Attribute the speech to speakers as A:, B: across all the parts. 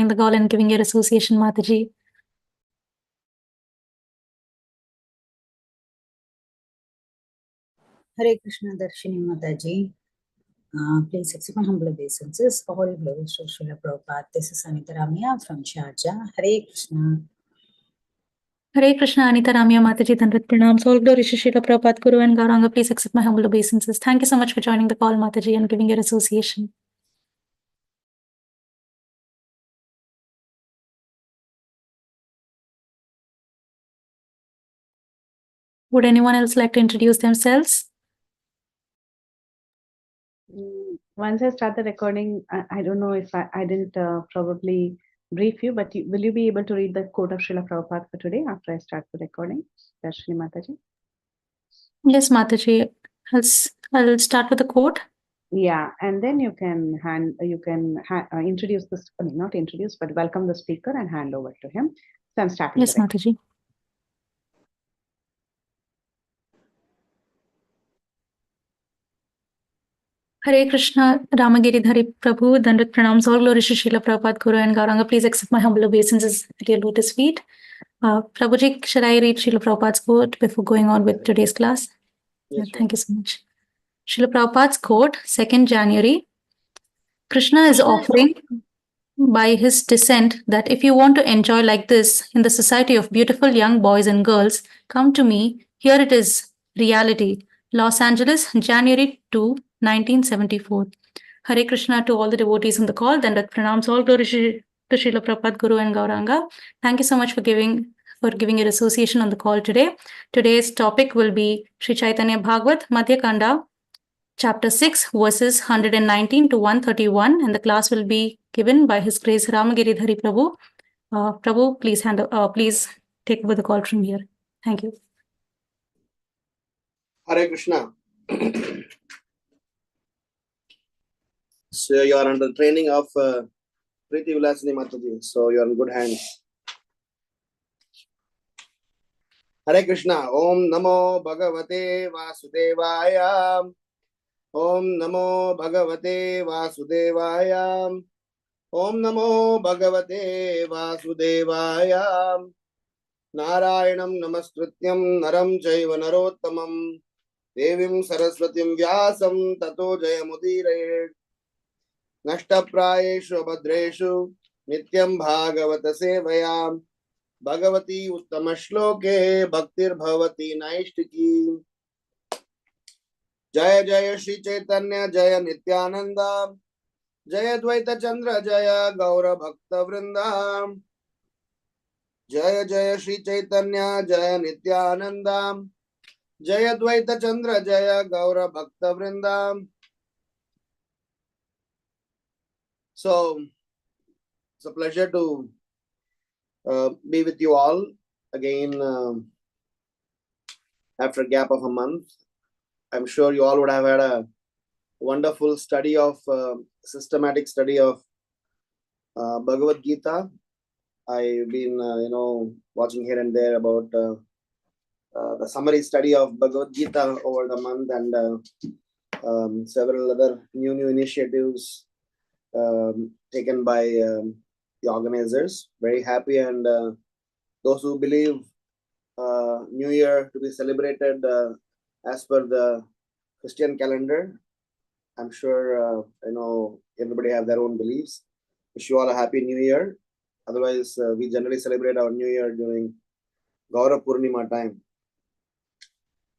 A: joining the call and giving your association, Mataji.
B: Hare Krishna Darshini Mataji. Please accept my humble obeisances. All glories to Srila Prabhupada. This is Anita Ramya from Sharjah. Hare Krishna.
A: Hare Krishna, Anita Ramya Mataji, Dandvat Pranams. All glories to Srila Prabhupada, Guru and Gauranga. Please accept my humble obeisances. Thank you so much for joining the call, Mataji, and giving your association. Would anyone else like to introduce themselves?
C: Once I start the recording, I don't know if I didn't probably brief you, but will you be able to read the quote of Srila Prabhupada for today after I start the recording? Darshini Mataji.
A: Yes, Mataji. I'll start with the quote.
C: Yeah, and then you can introduce this. I mean, not introduce, but welcome the speaker and hand over to him. So I'm starting.
A: Yes, Mataji. Hare Krishna, Ramgiridhari Prabhu, Dandvat Pranams, all glories to Srila Prabhupada, Guru and Gauranga. Please accept my humble obeisances at your lotus feet. Prabhuji, should I read Srila Prabhupada's quote before going on with today's class?
D: Yes,
A: thank you so much. Srila Prabhupada's quote, 2nd January. Krishna is offering by his descent that if you want to enjoy like this in the society of beautiful young boys and girls, come to me. Here it is, reality. Los Angeles, January 2, 1974. Hare Krishna to all the devotees on the call. Then that pranams, all glory to Srila Prabhupada, Guru and Gauranga. Thank you so much for giving your association on the call today. Today's topic will be Sri Caitanya Bhagavata, Madhya Khanda, Chapter 6, verses 119 to 131, and the class will be given by His Grace Ramgiridhari Prabhu. Prabhu, please take over the call from here. Thank you.
D: Hare Krishna. So you are under training of Preeti Vilasini Mataji. So you are in good hands. Hare Krishna. Om Namo Bhagavate Vasudevaya. Om Namo Bhagavate Vasudevaya. Om Namo Bhagavate Vasudevaya. Narayanam Namaskrityam Naram Chaiva Narottamam Devim Saraswatim Vyasam Tato Jayamudiraye Nashtaprayeshu Abhadreshu Nityam Bhagavata Sevayam Bhagavati Uttamashloke Bhaktir Bhavati Naishtiki Jaya Jaya Shri Chaitanya Jaya Nityananda Jaya Dvaita Chandra Jaya Gaura Bhakta Vrinda Jaya Jaya Shri Chaitanya Jaya Nityananda Jaya Dvaita Chandra Jaya Gaura Bhakta Vrinda. So it's a pleasure to be with you all again after a gap of a month. I'm sure you all would have had a wonderful study of systematic study of Bhagavad Gita. I've been watching here and there about the summary study of Bhagavad Gita over the month, and several other new initiatives taken by the organizers. Very happy, and those who believe New Year to be celebrated as per the Christian calendar. I'm sure everybody have their own beliefs. Wish you all a happy New Year. Otherwise, we generally celebrate our New Year during Gaura Purnima time.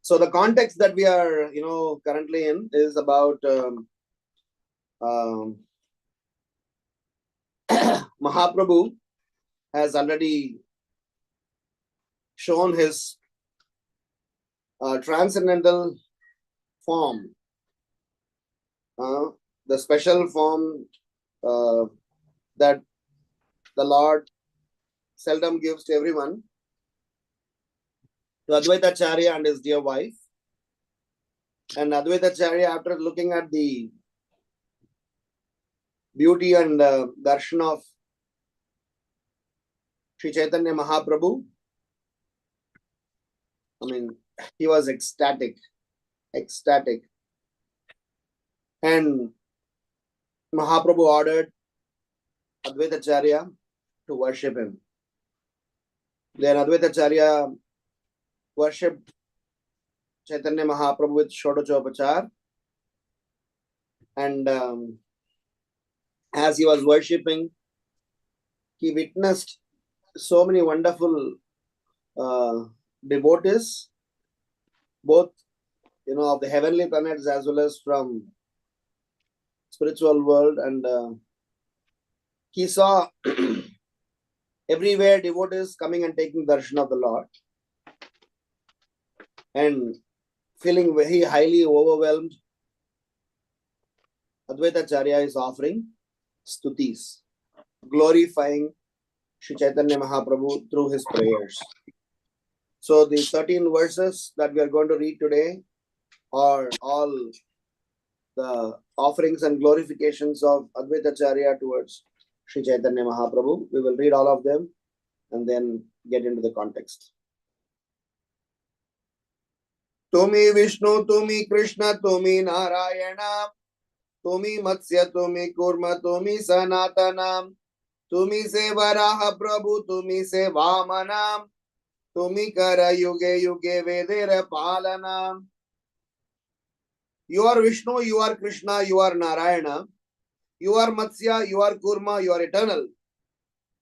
D: So the context that we are currently in is about Mahaprabhu has already shown his transcendental form, the special form that the Lord seldom gives to everyone, to Advaitacharya and his dear wife. And Advaitacharya, after looking at the beauty and darshan of Sri Chaitanya Mahaprabhu, he was ecstatic. And Mahaprabhu ordered Advaitacharya to worship him. Then Advaitacharya worshipped Chaitanya Mahaprabhu with Shodachopachar, and as he was worshipping, he witnessed so many wonderful devotees, both of the heavenly planets as well as from spiritual world, and he saw everywhere devotees coming and taking darshan of the Lord, and feeling very highly overwhelmed, Advaitacharya is offering stutis, glorifying Sri Chaitanya Mahaprabhu through his prayers. So the 13 verses that we are going to read today are all the offerings and glorifications of Advaitacharya towards Sri Chaitanya Mahaprabhu. We will read all of them and then get into the context. Tumi Vishnu, Tumi Krishna, Tumi Narayana, Tumi Matsya, Tumi Kurma, Tumi Sanatana, Tumi se Varaha Prabhu, Tumi se Vamana, Tumi Kara Yuge Yuge Vedera Palana. You are Vishnu, you are Krishna, you are Narayana, you are Matsya, you are Kurma, you are eternal.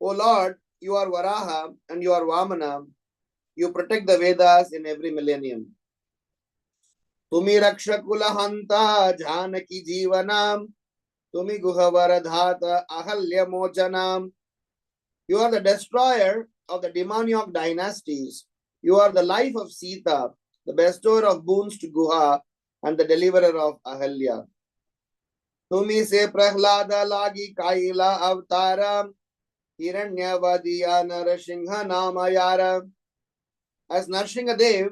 D: O Lord, you are Varaha and you are Vamana. You protect the Vedas in every millennium. Tumi Rakshakula Hanta Janaki Jivanam, Tumi Guhavaradhata Ahalya Mochanam. You are the destroyer of the demoniac dynasties. You are the life of Sita, the bestower of boons to Guha and the deliverer of Ahalya. Tumi se Prahlada Lagi Kaila Avtaram, Hiranyavadiya Narasingha Namayara. As Narsingadev,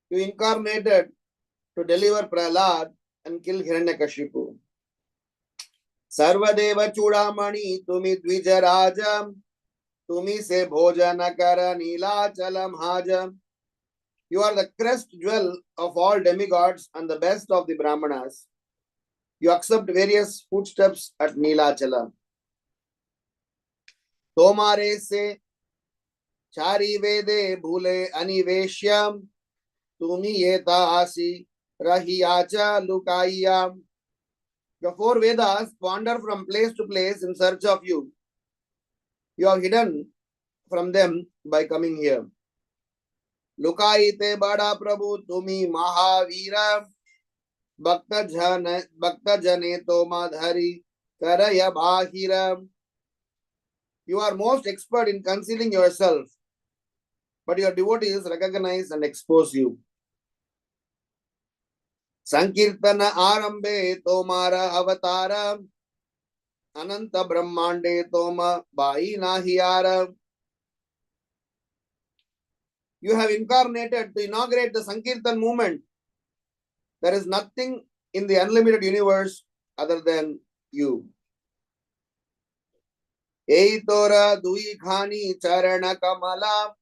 D: you incarnated to deliver Prahlad and kill Hiranyakashipu. Sarvadeva Chudamani Tumi Dvijarajam, Tumi se Bhojanakara Neelachalam Hajam. You are the crest jewel of all demigods and the best of the Brahmanas. You accept various footsteps at Neelachala. Tomare se Chari Vede Bhule Aniveshyam, Tumi Yeta Asi Rahiyacha Lukayam. The 4 Vedas wander from place to place in search of you. You are hidden from them by coming here. Lukaite Bada Prabhu Tumi Mahavira, Bhakta Jane Toma Dhari Karaya Bahira. You are most expert in concealing yourself, but your devotees recognize and expose you. Sankirtana Arambe Tomara Avatara, Ananta Brahmande Toma Bai Nahiyara. You have incarnated to inaugurate the Sankirtan movement. There is nothing in the unlimited universe other than you. Eitora Dui Khani Charana Kamala,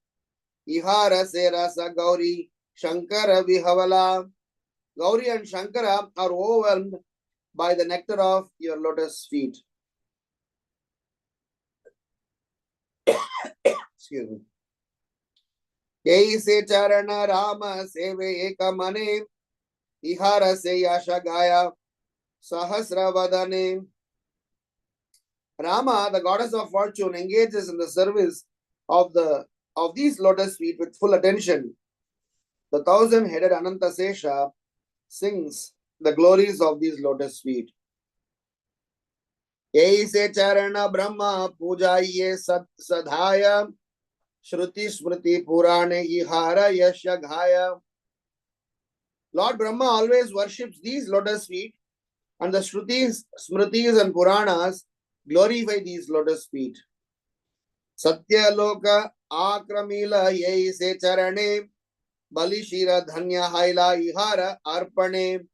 D: Ihara Se Rasa Gauri, Shankara Vihavala. Gauri and Shankara are overwhelmed by the nectar of your lotus feet. Excuse me. Kei se charana Rama seve ekamane, ihara se yasha gaya sahasravadane. Rama, the goddess of fortune, engages in the service of these lotus feet with full attention. The 1,000-headed Ananta Sesha sings the glories of these lotus feet. Kei se charana Brahma pujaye sadhaya, Shruti Smriti Purane Ihara Yasha Ghaya. Lord Brahma always worships these lotus feet, and the Shrutis, Smritis and Puranas glorify these lotus feet. Satya Loka Akramila Yei Se Charane Balishira Dhanya Haila Ihara Arpane.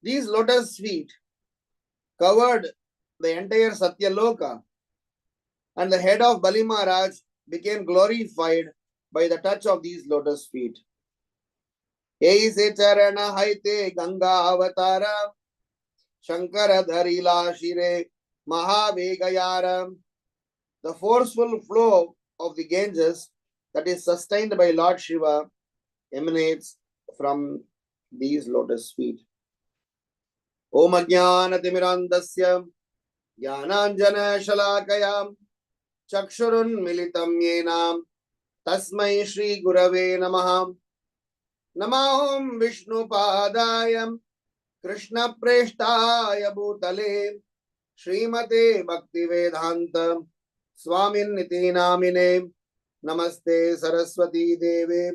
D: These lotus feet covered the entire Satya Loka, and the head of Bali Maharaj became glorified by the touch of these lotus feet. Ei se charana haite Ganga avatara, Shankara dharila shire Mahavegayaram. The forceful flow of the Ganges that is sustained by Lord Shiva emanates from these lotus feet. Om Ajnana Timirandasya Jnananjana Shalakayam Chakshurun Militam Yenam Tasmai Shri Gurave Namah. Namaham Vishnu Padayam Krishna Preshtaya Bhutale Srimate Bhakti Vedanta Swamin Niti Namine Namaste Saraswati Deve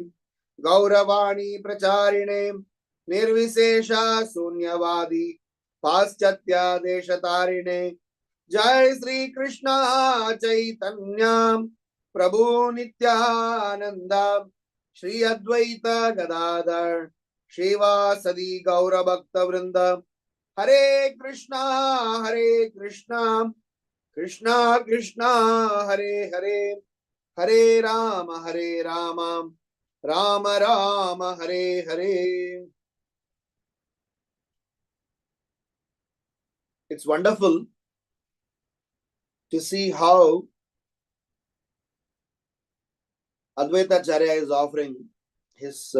D: Gauravani Pracharine Nirvisesha Sunyavadi Paschatya Deshatarine Jai Sri Krishna Chaitanya Prabhu Nityananda Shri Advaita Gadadhar Shivasadi Gaura Bhakta Vrinda Hare Krishna Krishna Krishna Hare Hare Hare Rama Rama Rama Hare Hare. It's wonderful to see how Advaita Acharya is offering his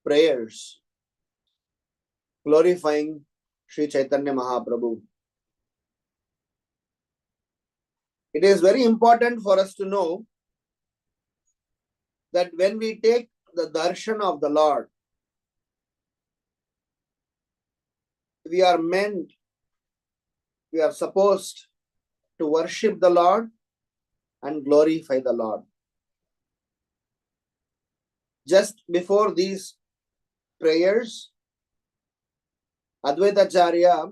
D: prayers, glorifying Sri Chaitanya Mahaprabhu. It is very important for us to know that when we take the darshan of the Lord, we are supposed to worship the Lord and glorify the Lord. Just before these prayers, Advaita Acharya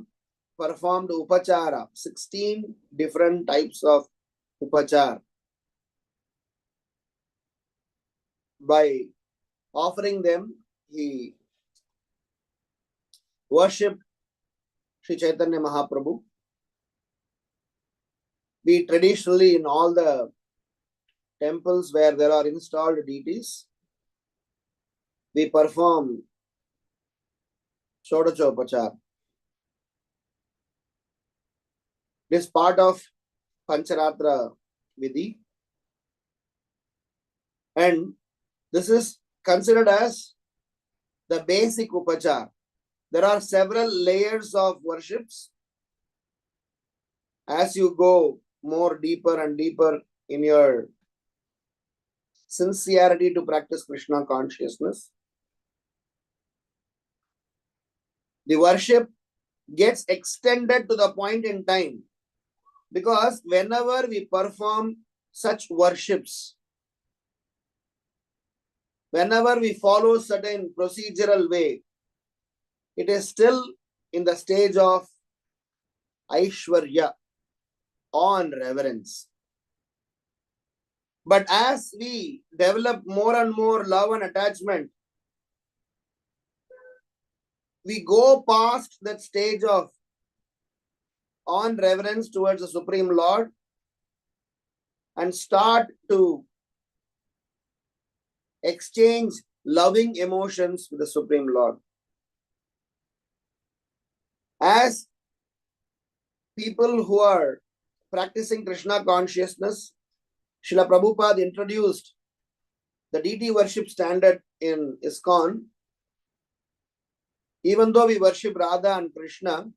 D: performed upachara, 16 different types of upachara. By offering them, he worshipped Sri Chaitanya Mahaprabhu. We traditionally, in all the temples where there are installed deities, we perform Shodachopachar. This is part of Pancharatra Vidhi, and this is considered as the basic upachar. There are several layers of worships. As you go more deeper and deeper in your sincerity to practice Krishna consciousness, the worship gets extended to the point in time, because whenever we perform such worships, whenever we follow certain procedural way, it is still in the stage of Aishwarya, awe and reverence. But as we develop more and more love and attachment, we go past that stage of awe and reverence towards the Supreme Lord and start to exchange loving emotions with the Supreme Lord. As people who are practicing Krishna consciousness, Srila Prabhupada introduced the deity worship standard in ISKCON. Even though we worship Radha and Krishna,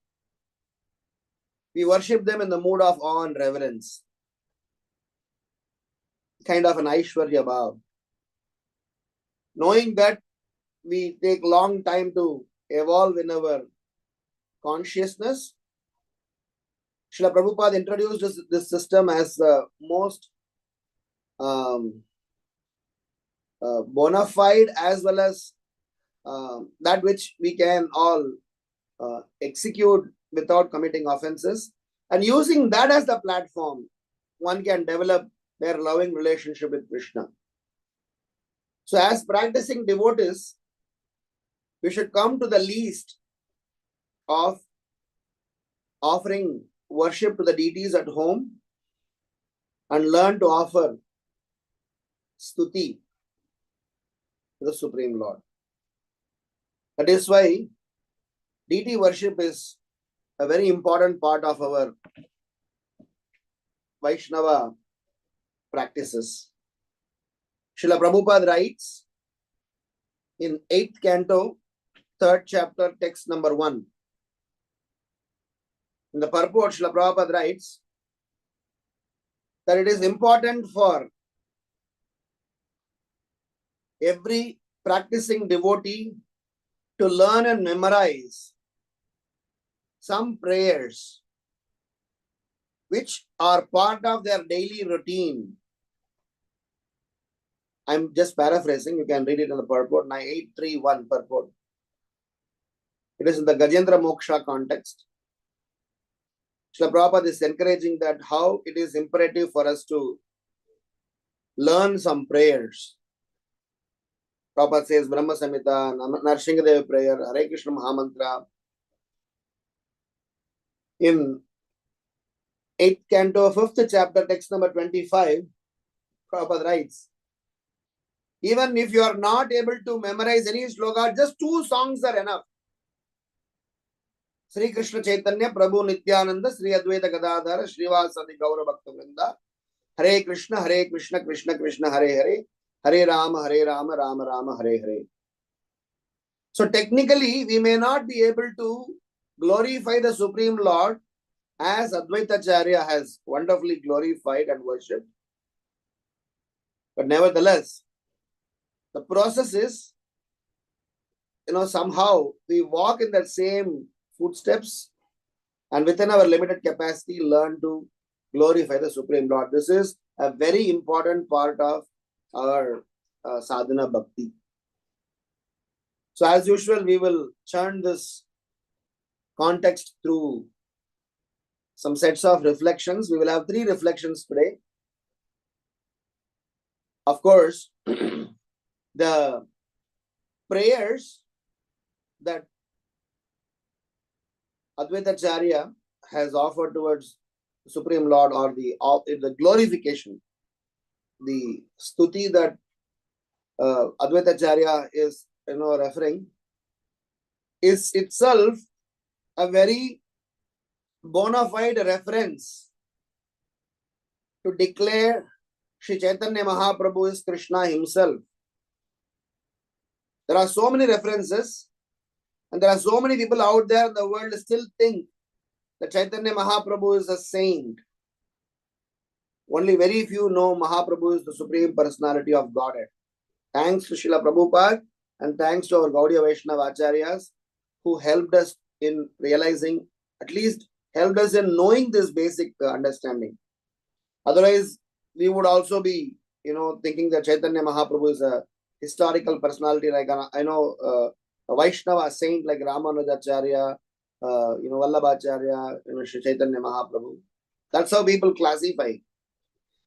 D: we worship them in the mood of awe and reverence, kind of an Aishwarya Bhav. Knowing that we take long time to evolve in our consciousness, Srila Prabhupada introduced this system as the most bona fide, as well as that which we can all execute without committing offenses. And using that as the platform, one can develop their loving relationship with Krishna. So as practicing devotees, we should come to the least of offering worship to the deities at home and learn to offer stuti to the Supreme Lord. That is why deity worship is a very important part of our Vaishnava practices. Srila Prabhupada writes in 8th canto, 3rd chapter, text number 1. In the purport, Srila Prabhupada writes that it is important for every practicing devotee to learn and memorize some prayers which are part of their daily routine. I'm just paraphrasing, you can read it in the purport, 831 purport. It is in the Gajendra Moksha context. Srila Prabhupada is encouraging that how it is imperative for us to learn some prayers. Prabhupada says Brahma Samhita, Narsinghadev prayer, Hare Krishna Mahamantra. In 8th canto, 5th chapter, text number 25, Prabhupada writes, even if you are not able to memorize any sloka, just 2 songs are enough. Sri Krishna Caitanya, Prabhu Nityananda, Sri Advaita Gadadhara, Srivasadi Gaura Bhakta Vrinda, Hare Krishna, Krishna Krishna, Hare Hare, Hare Rama, Rama Rama, Hare Hare. So technically, we may not be able to glorify the Supreme Lord as Advaita Acharya has wonderfully glorified and worshipped. But nevertheless, the process is, somehow we walk in that same footsteps and within our limited capacity learn to glorify the Supreme Lord. This is a very important part of our sadhana bhakti. So as usual, we will churn this context through some sets of reflections. We will have 3 reflections today. Of course, the prayers that Advaita Acharya has offered towards the Supreme Lord, or the glorification, the stuti that Advaita Acharya is referring, is itself a very bona fide reference to declare Sri Chaitanya Mahaprabhu is Krishna himself. There are so many references, and there are so many people out there in the world who still think that Chaitanya Mahaprabhu is a saint. Only very few know Mahaprabhu is the Supreme Personality of Godhead. Thanks to Srila Prabhupada and thanks to our Gaudiya Vaishnava Acharyas who helped us in realizing, at least helped us in knowing this basic understanding. Otherwise, we would also be, thinking that Chaitanya Mahaprabhu is a historical personality, like I know a Vaishnava saint like Ramanujacharya, Vallabhacharya, Sri Chaitanya Mahaprabhu. That's how people classify.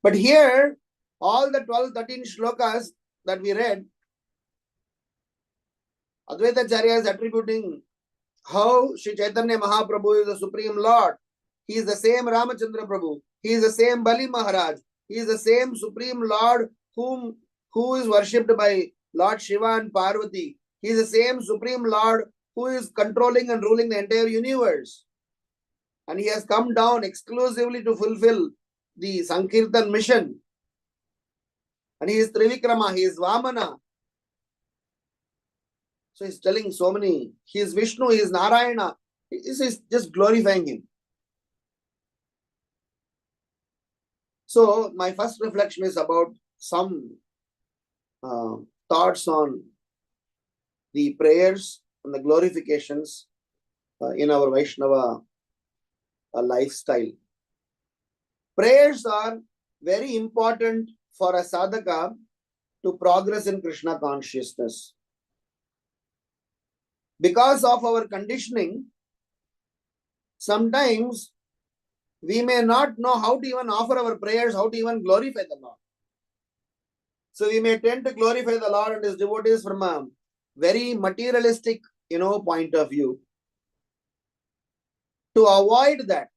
D: But here, all the 12, 13 shlokas that we read, Advaita Acharya is attributing how Sri Chaitanya Mahaprabhu is the Supreme Lord. He is the same Ramachandra Prabhu. He is the same Bali Maharaj. He is the same Supreme Lord who is worshipped by Lord Shiva and Parvati. He is the same Supreme Lord who is controlling and ruling the entire universe. And he has come down exclusively to fulfill the Sankirtan mission. And he is Trivikrama, he is Vamana. So he's telling so many, he is Vishnu, he is Narayana. He is just glorifying him. So my first reflection is about some thoughts on the prayers and the glorifications in our Vaishnava lifestyle. Prayers are very important for a sadhaka to progress in Krishna consciousness. Because of our conditioning, sometimes we may not know how to even offer our prayers, how to even glorify the Lord. So we may tend to glorify the Lord and his devotees from a very materialistic, point of view. To avoid that,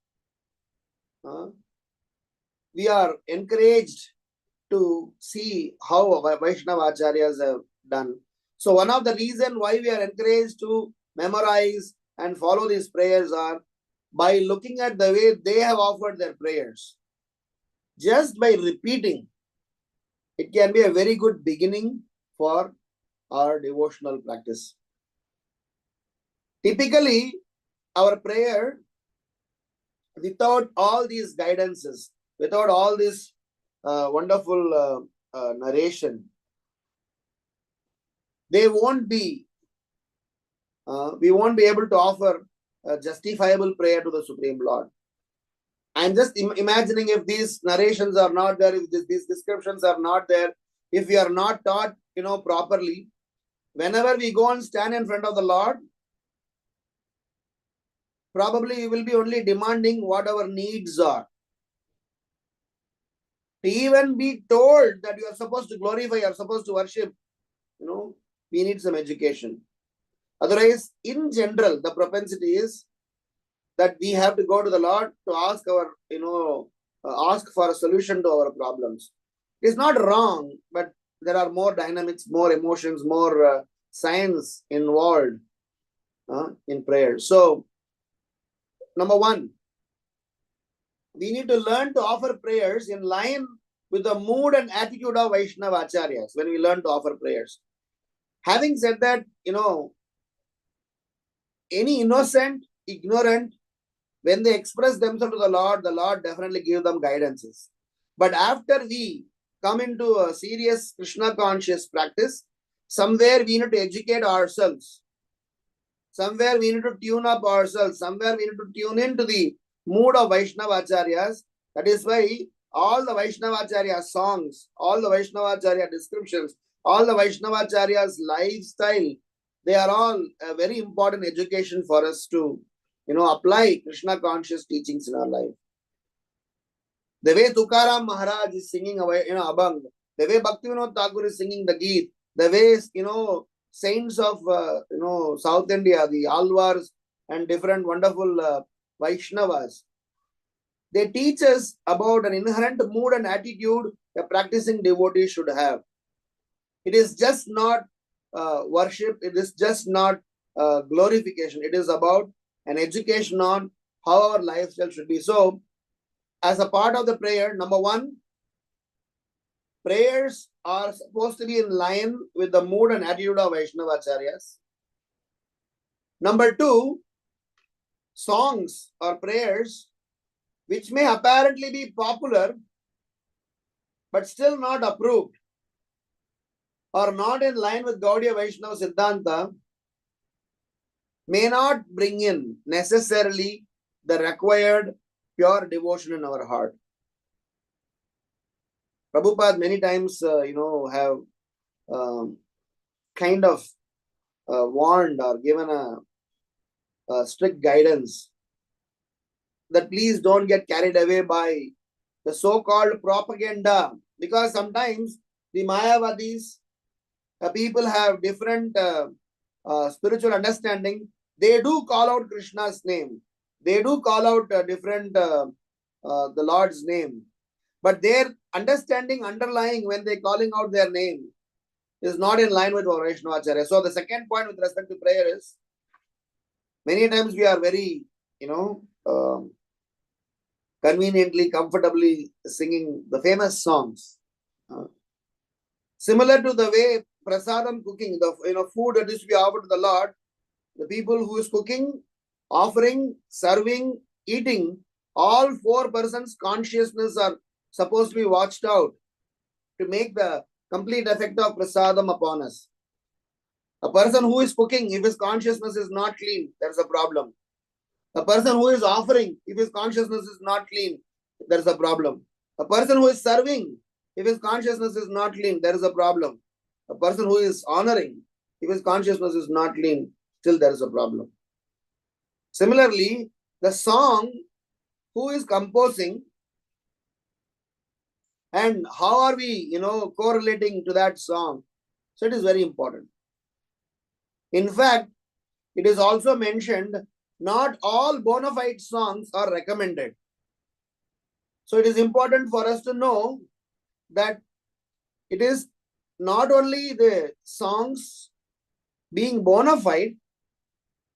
D: we are encouraged to see how Vaishnava Acharyas have done. So one of the reasons why we are encouraged to memorize and follow these prayers are by looking at the way they have offered their prayers, just by repeating, it can be a very good beginning for our devotional practice. Typically, our prayer, without all these guidances, without all this wonderful narration, we won't be able to offer a justifiable prayer to the Supreme Lord. I'm just imagining, if these narrations are not there, if these descriptions are not there, if we are not taught, properly, whenever we go and stand in front of the Lord, probably we will be only demanding what our needs are. To even be told that you are supposed to glorify, you are supposed to worship, we need some education. Otherwise, in general, the propensity is that we have to go to the Lord to ask ask for a solution to our problems. It's not wrong, but there are more dynamics, more emotions, more science involved in prayer. So, number one, we need to learn to offer prayers in line with the mood and attitude of Vaishnava Acharyas when we learn to offer prayers. Having said that, any innocent, ignorant, when they express themselves to the Lord definitely gives them guidances. But after we come into a serious Krishna conscious practice, somewhere we need to educate ourselves. Somewhere we need to tune up ourselves. Somewhere we need to tune into the mood of Vaishnava Acharyas. That is why all the Vaishnava Acharya songs, all the Vaishnava Acharya descriptions, all the Vaishnava Acharya's lifestyle, they are all a very important education for us to apply Krishna conscious teachings in our life. The way Tukaram Maharaj is singing Abhang, the way Bhaktivinoda Thakur is singing the Geet, the way saints of South India, the Alvars and different wonderful Vaishnavas, they teach us about an inherent mood and attitude a practicing devotee should have. It is just not worship, it is just not glorification. It is about an education on how our lifestyle should be. So, as a part of the prayer, number one, prayers are supposed to be in line with the mood and attitude of Vaishnava Acharyas. Number two, songs or prayers which may apparently be popular but still not approved or not in line with Gaudiya Vaishnava Siddhanta may not bring in necessarily the required pure devotion in our heart. Prabhupada many times, have kind of warned or given a strict guidance that please don't get carried away by the so-called propaganda, because sometimes the Mayavadis, people have different spiritual understanding. They do call out Krishna's name. They do call out the Lord's name. But their understanding underlying when they're calling out their name is not in line with our Vaishnava Acharya. So the second point with respect to prayer is, many times we are very, conveniently, comfortably singing the famous songs. Similar to the way prasadam cooking, the food that is to be offered to the Lord, the people who is cooking, offering, serving, eating, all four persons' consciousness are supposed to be watched out to make the complete effect of prasadam upon us. A person who is cooking, if his consciousness is not clean, there's a problem. A person who is offering, if his consciousness is not clean, there is a problem. A person who is serving, if his consciousness is not clean, there is a problem. A person who is honoring, if his consciousness is not clean, still there is a problem. Similarly, the song, who is composing and how are we, correlating to that song? So it is very important. In fact, it is also mentioned, not all bona fide songs are recommended. So it is important for us to know that it is not only the songs being bona fide,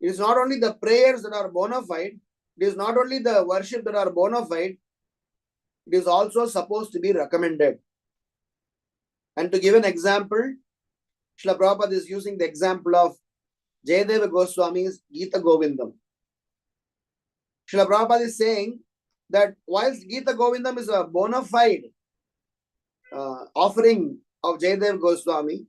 D: it is not only the prayers that are bona fide, it is not only the worship that are bona fide, it is also supposed to be recommended. And to give an example, Srila Prabhupada is using the example of Jayadeva Goswami's Gita Govindam. Srila Prabhupada is saying that whilst Gita Govindam is a bona fide offering of Jayadeva Goswami,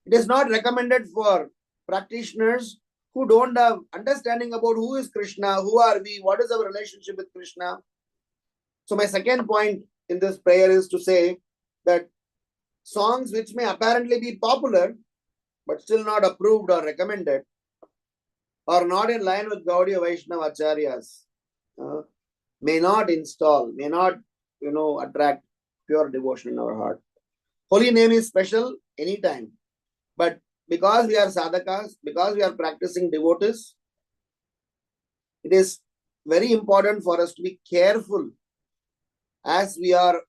D: it is not recommended for practitioners who don't have understanding about who is Krishna, who are we, what is our relationship with Krishna. So my second point in this prayer is to say that songs which may apparently be popular, but still not approved or recommended, or not in line with Gaudiya Vaishnava Acharyas, may not attract pure devotion in our heart. Holy name is special anytime. But because we are sadhakas, because we are practicing devotees, it is very important for us to be careful as we are,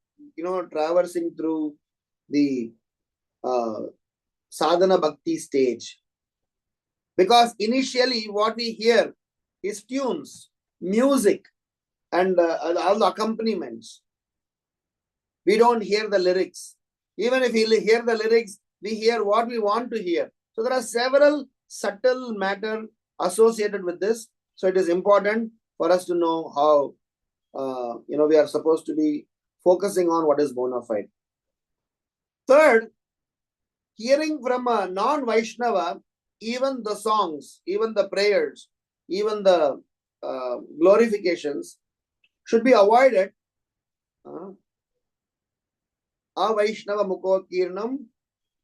D: traversing through the sadhana bhakti stage. Because initially what we hear is tunes, music, and all the accompaniments. We don't hear the lyrics. Even if we hear the lyrics, we hear what we want to hear. So there are several subtle matter associated with this. So it is important for us to know how we are supposed to be focusing on what is bona fide. Third, hearing from a non-Vaishnava, even the songs, even the prayers, even the glorifications should be avoided. Avaishnava mukokirnam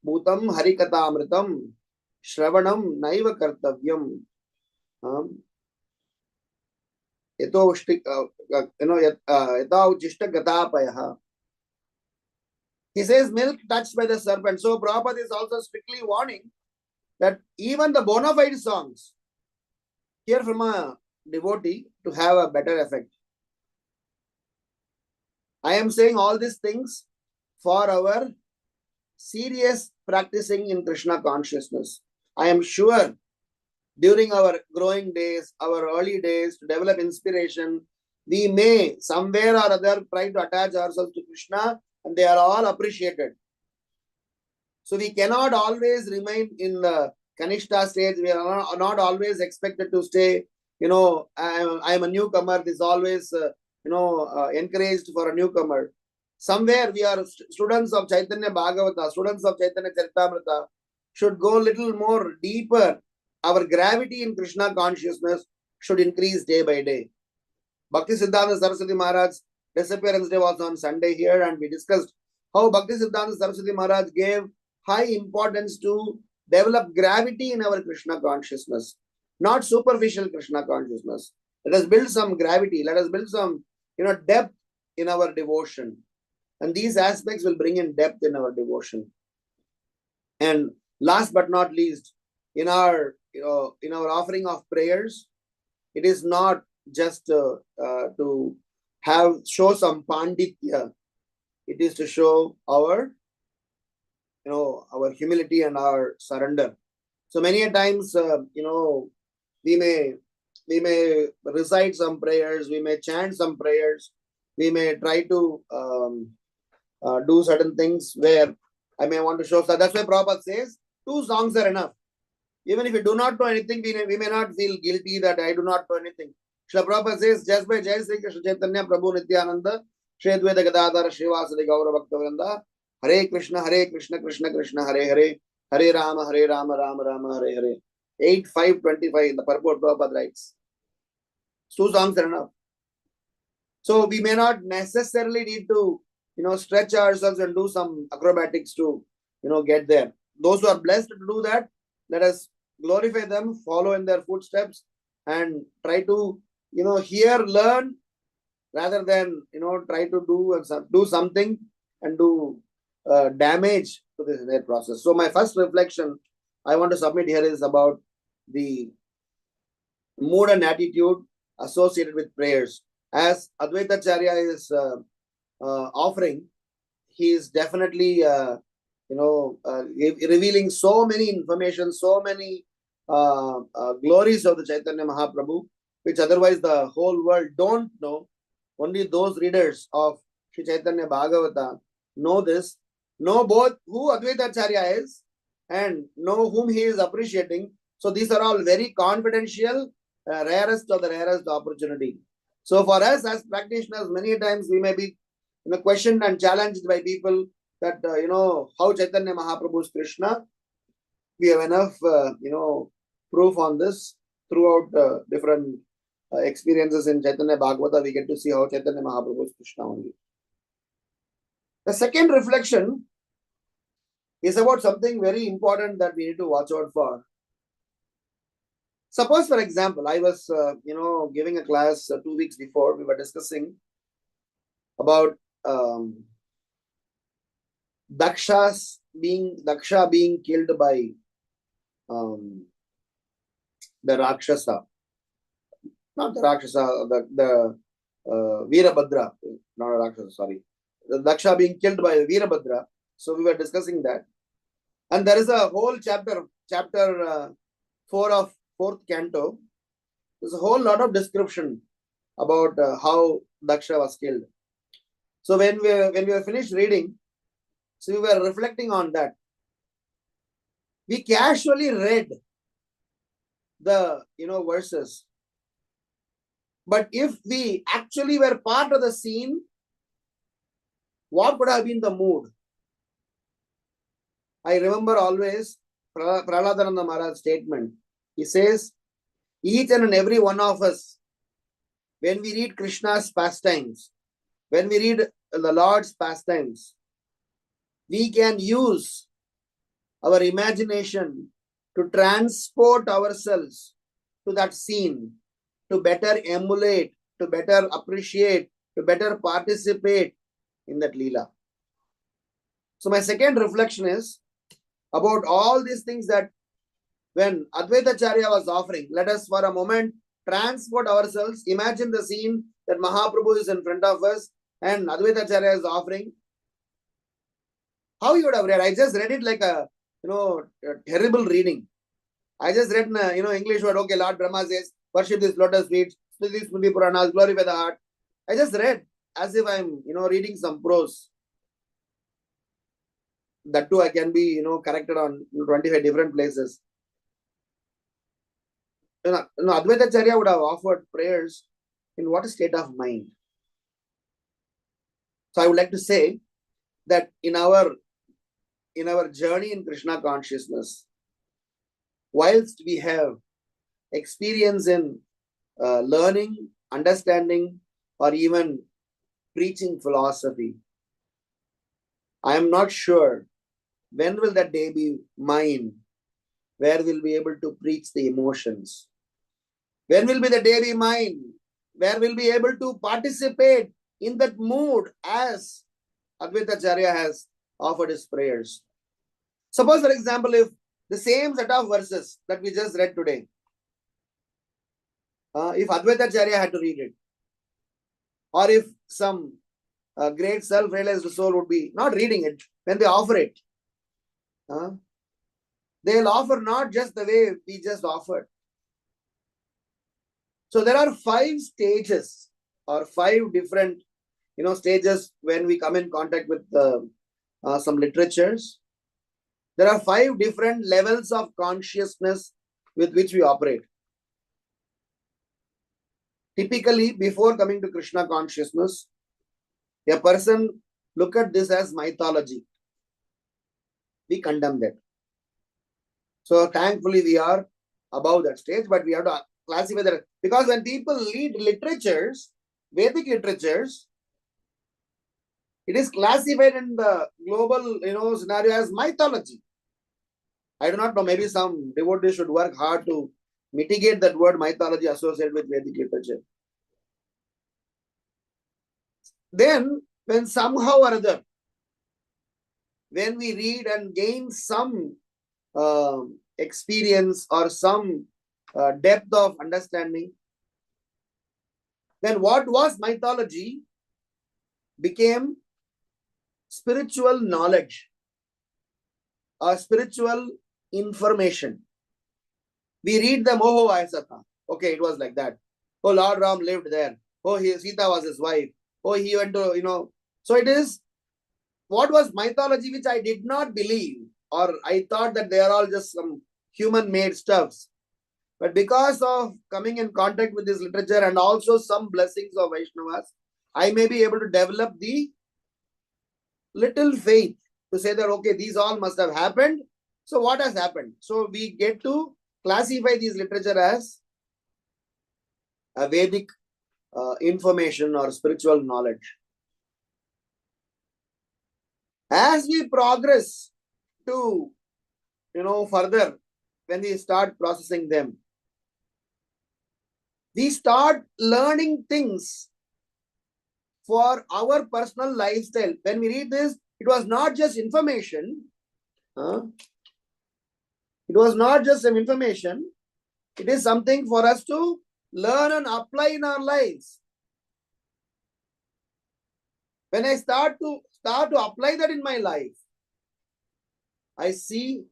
D: bhutam harikatamritam shravanam naiva kartavyam. He says milk touched by the serpent. So Prabhupada is also strictly warning that even the bona fide songs hear from a devotee to have a better effect. I am saying all these things for our serious practicing in Krishna consciousness. I am sure during our growing days, our early days, to develop inspiration, we may somewhere or other try to attach ourselves to Krishna, and they are all appreciated. So we cannot always remain in the Kanishta stage. We are not always expected to stay, I am a newcomer. This is always, encouraged for a newcomer. Somewhere we are students of Caitanya Bhagavata, students of Chaitanya Charitamrita, should go a little more deeper. Our gravity in Krishna consciousness should increase day by day. Bhakti Siddhanta Saraswati Maharaj's disappearance day was on Sunday here, and we discussed how Bhakti Siddhanta Saraswati Maharaj gave high importance to develop gravity in our Krishna consciousness, not superficial Krishna consciousness. Let us build some gravity. Let us build some, depth in our devotion. And these aspects will bring in depth in our devotion. And last but not least, in our offering of prayers, it is not just to show some panditya. It is to show our humility and our surrender. So many a times, we may recite some prayers, we may chant some prayers, we may try to do certain things where I may want to show. So that's why Prabhupada says 2 songs are enough. Even if you do not know anything, we may not feel guilty that I do not know anything. Srila Prabhupada says, just by Jai Sri Krishna Chaitanya Prabhu Nityananda, Shri Advaita Gadadhara Srivasadi Gaura Bhakta Vrinda, Hare Krishna, Krishna Krishna, Hare Hare, Hare Rama, Rama Rama, Hare Hare. 8:5:25 in the purport Prabhupada writes. 2 songs are enough. So we may not necessarily need to, stretch ourselves and do some acrobatics to, get there. Those who are blessed to do that, let us glorify them, follow in their footsteps, and try to, hear, learn, rather than, try to do something and do damage to this entire process. So my first reflection I want to submit here is about the mood and attitude associated with prayers. As Advaita Acharya is offering, he is definitely revealing so many information, so many glories of the Chaitanya Mahaprabhu, which otherwise the whole world don't know. Only those readers of Sri Chaitanya Bhagavata know this, know both who Advaita Acharya is and know whom he is appreciating. So these are all very confidential, rarest of the rarest opportunity. So for us as practitioners, many times we may be questioned and challenged by people that, how Chaitanya Mahaprabhu is Krishna. We have enough, proof on this throughout different experiences in Chaitanya Bhagavata. We get to see how Chaitanya Mahaprabhu is Krishna only. The second reflection is about something very important that we need to watch out for. Suppose, for example, I was, giving a class 2 weeks before. We were discussing about Daksha being killed by the Rakshasa. Not the Rakshasa, the Veerabhadra, not a Rakshasa, sorry. The Daksha being killed by Veerabhadra. So we were discussing that. And there is a whole chapter 4 of 4th canto. There's a whole lot of description about how Daksha was killed. So when we were finished reading, so we were reflecting on that. We casually read the verses. But if we actually were part of the scene, what would have been the mood? I remember always Prahladhananda Maharaj's statement. He says, each and every one of us, when we read Krishna's pastimes, when we read the Lord's pastimes, we can use our imagination to transport ourselves to that scene, to better emulate, to better appreciate, to better participate in that Leela. So my second reflection is about all these things that when Advaita Acharya was offering, let us for a moment transport ourselves, imagine the scene that Mahaprabhu is in front of us and Advaita Acharya is offering. How you would have read? I just read it like a terrible reading. I just read English word, okay, Lord Brahma says, worship this lotus feet, study these Smriti Puranas, glorify the heart. I just read as if I'm, reading some prose. That too, I can be, corrected on 25 different places. Advaita Acharya would have offered prayers in what state of mind? So I would like to say that in our journey in Krishna consciousness, whilst we have experience in learning, understanding, or even preaching philosophy, I am not sure when will that day be mine, where we'll be able to preach the emotions. When will be the day be mine, where we'll be able to participate in that mood as Advaita Acharya has offered his prayers. Suppose, for example, if the same set of verses that we just read today, if Advaita Acharya had to read it, or if some great self-realized soul would be not reading it, when they offer it, they'll offer not just the way we just offered. So there are 5 stages or 5 different stages when we come in contact with some literatures. There are 5 different levels of consciousness with which we operate. Typically, before coming to Krishna consciousness, a person look at this as mythology. We condemn that. So thankfully, we are above that stage, but we have to classify that. Because when people read literatures, Vedic literatures, it is classified in the global scenario as mythology. I do not know, maybe some devotees should work hard to mitigate that word mythology associated with Vedic literature. Then, when somehow or other, when we read and gain some experience or some depth of understanding, then what was mythology became spiritual knowledge or spiritual information. We read them, oh, Aisata. Okay, it was like that. Oh, Lord Ram lived there. Oh, Sita was his wife. Oh, he went to, So it is what was mythology which I did not believe, or I thought that they are all just some human-made stuffs. But because of coming in contact with this literature and also some blessings of Vaishnavas, I may be able to develop the little faith to say that, okay, these all must have happened. So what has happened? So we get to classify these literature as a Vedic information or spiritual knowledge. As we progress to, further, when we start processing them, we start learning things for our personal lifestyle. When we read this, it was not just information. It was not just some information. It is something for us to learn and apply in our lives. When I start to apply that in my life, I see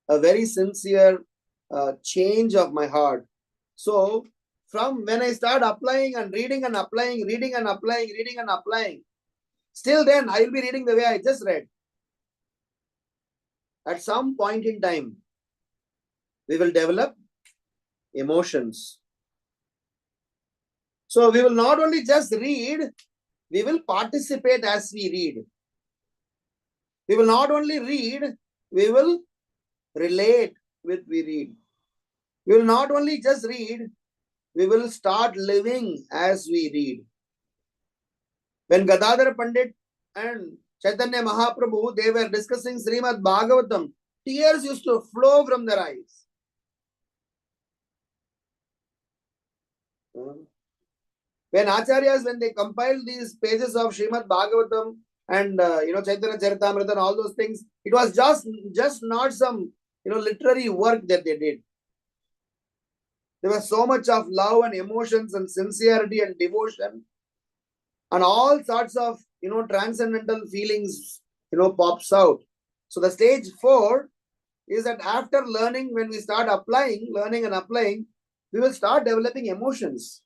D: a very sincere change of my heart. So from when I start applying and reading and applying, still then I will be reading the way I just read. At some point in time, we will develop emotions. So we will not only just read, we will participate as we read. We will not only read, we will relate with we read. We will not only just read, we will start living as we read. When Gadadhar Pandit and Caitanya Mahaprabhu, they were discussing Srimad Bhagavatam, tears used to flow from their eyes. When Acharyas, when they compiled these pages of Srimad Bhagavatam and Chaitanya Charitamrita and all those things, it was just not some literary work that they did. There was so much of love and emotions and sincerity and devotion and all sorts of transcendental feelings pops out. So the stage 4 is that after learning, when we start learning and applying, we will start developing emotions.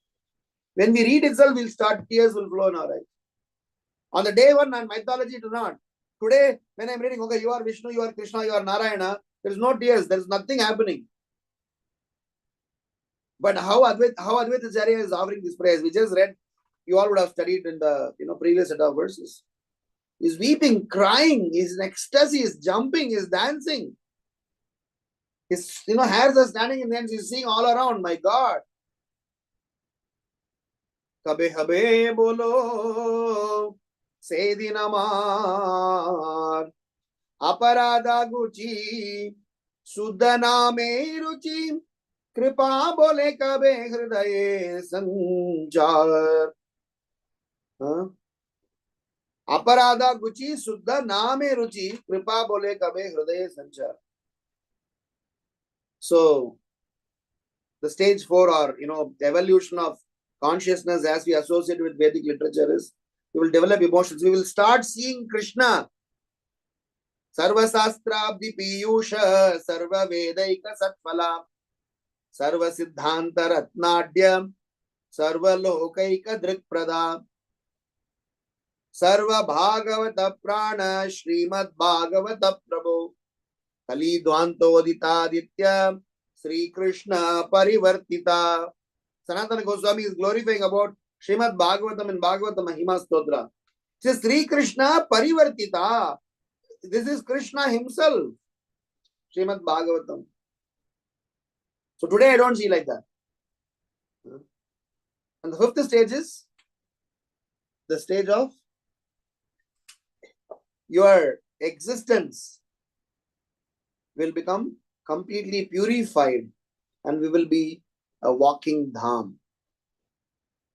D: When we read itself, tears will flow in our eyes. On the day 1, and mythology do not. Today, when I'm reading, okay, you are Vishnu, you are Krishna, you are Narayana, there is no tears, there is nothing happening. But how Advaita Acharya is offering this praise, we just read, you all would have studied in the previous set of verses. He's weeping, crying, he's in ecstasy, he's jumping, he's dancing. His hairs are standing in the hands, he's seeing all around, my God. Kabe habe bolo sedin amar aparada guchi suddha name ruchi kripa bole kabe hridaye sanjar. Aparada guchi suddha name ruchi kripa bole kabe hridaye sanjar. So the stage 4 or the evolution of consciousness as we associate with Vedic literature is we will develop emotions. We will start seeing Krishna. Sarva Sastrabdi Piyusha Sarva Vedaika Satphala Sarva Siddhanta Ratnadya Sarva Lokaika Drikprada Sarva Bhagavata Prana Srimad Bhagavata Prabhu Kali Dvantodita Aditya Sri Krishna Parivartita. Sanatana Goswami is glorifying about Srimad Bhagavatam and Bhagavata Mahima Stotra. It says Sri Krishna Parivartita. This is Krishna himself. Srimad Bhagavatam. So today I don't see like that. And the 5th stage is the stage of your existence will become completely purified and we will be a walking dham.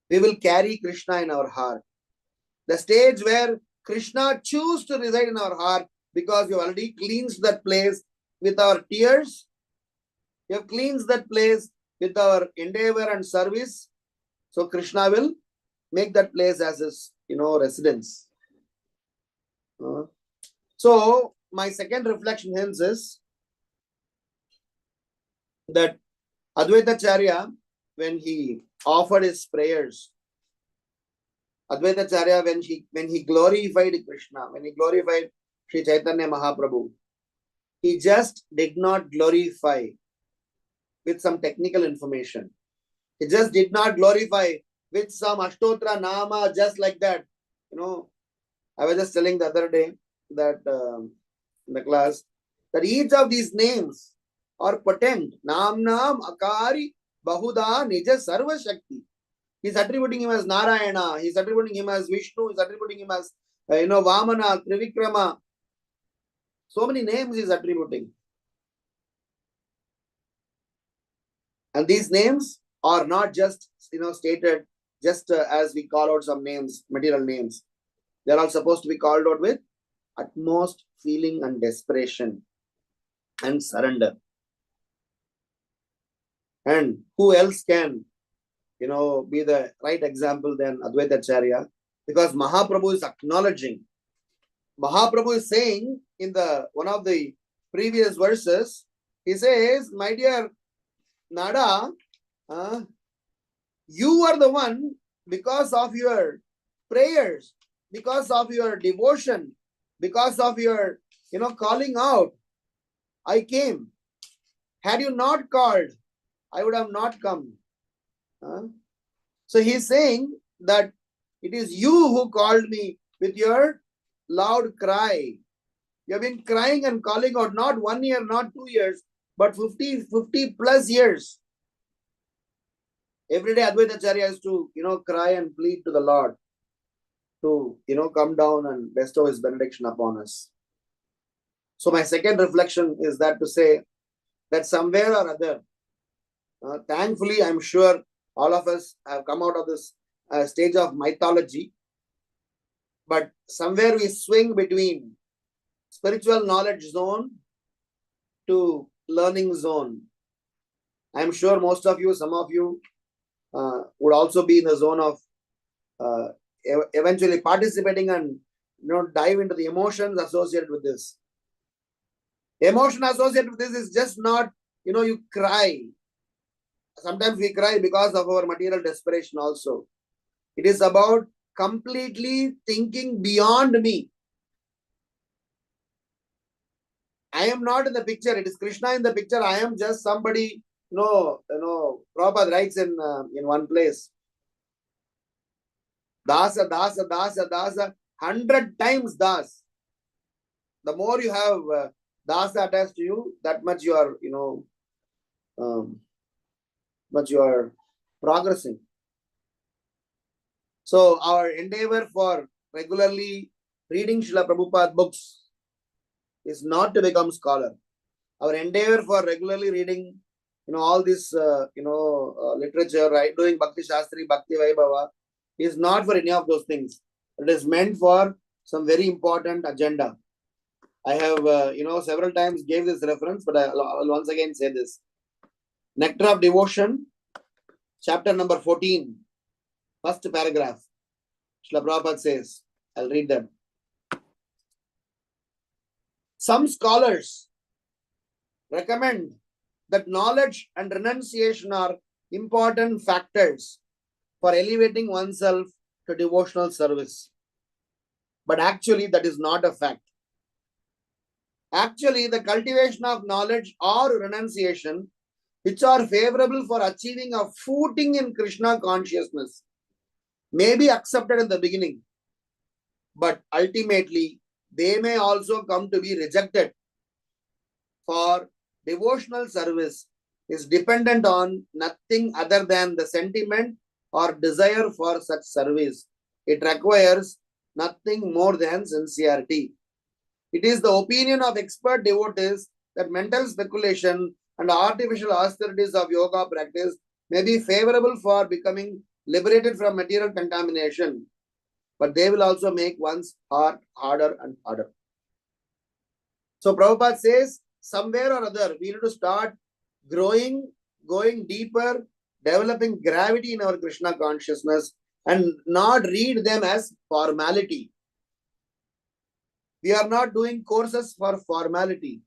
D: We will carry Krishna in our heart. The stage where Krishna chooses to reside in our heart because we have already cleansed that place with our tears. We have cleansed that place with our endeavor and service. So Krishna will make that place as his, residence. So my second reflection hence is that Advaitacharya, when he offered his prayers, Advaitacharya, when he glorified Krishna, when he glorified Sri Chaitanya Mahaprabhu, he just did not glorify with some technical information. He just did not glorify with some Ashtotra Nama, just like that. I was just telling the other day that in the class, that each of these names are potent. Nam Akari Bahuda Nija Sarva Shakti. He's attributing him as Narayana, he's attributing him as Vishnu, he's attributing him as Vamana, Trivikrama. So many names he's attributing. And these names are not just stated just as we call out some names, material names. They are all supposed to be called out with utmost feeling and desperation and surrender. And who else can be the right example than Advaitacharya? Because Mahaprabhu is acknowledging. Mahaprabhu is saying in one of the previous verses, he says, my dear Nada, you are the one, because of your prayers, because of your devotion, because of your calling out, I came. Had you not called, I would have not come. So he's saying that it is you who called me with your loud cry. You have been crying and calling out, not 1 year, not 2 years, but 50 plus years. Every day Advaitacharya has to cry and plead to the Lord to come down and bestow his benediction upon us. So my second reflection is that to say that somewhere or other, thankfully, I'm sure all of us have come out of this stage of mythology, but somewhere we swing between spiritual knowledge zone to learning zone. I'm sure most of you, some of you would also be in the zone of eventually participating and dive into the emotions associated with this. Emotion associated with this is just not, you cry. Sometimes we cry because of our material desperation also. It is about completely thinking beyond me. I am not in the picture. It is Krishna in the picture. I am just somebody. Prabhupada writes in one place, Dasa, Dasa, Dasa, Dasa, 100 times Das. The more you have Dasa attached to you, that much you are, much you are progressing. So our endeavor for regularly reading Srila Prabhupada books is not to become scholar. Our endeavor for regularly reading, all this, literature, right, doing Bhakti Shastri, Bhakti Vaibhava, is not for any of those things. It is meant for some very important agenda. I have, several times gave this reference, but I'll once again say this. Nectar of Devotion, chapter number 14, first paragraph. Srila Prabhupada says, I'll read that. Some scholars recommend that knowledge and renunciation are important factors for elevating oneself to devotional service. But actually, that is not a fact. Actually, the cultivation of knowledge or renunciation, which are favorable for achieving a footing in Krishna consciousness, may be accepted in the beginning, but ultimately, they may also come to be rejected. For devotional service is dependent on nothing other than the sentiment or desire for such service. It requires nothing more than sincerity. It is the opinion of expert devotees that mental speculation and artificial austerities of yoga practice may be favorable for becoming liberated from material contamination, but they will also make one's heart harder and harder. So Prabhupada says, somewhere or other, we need to start growing, going deeper, developing gravity in our Krishna consciousness and not read them as formality. We are not doing courses for formality.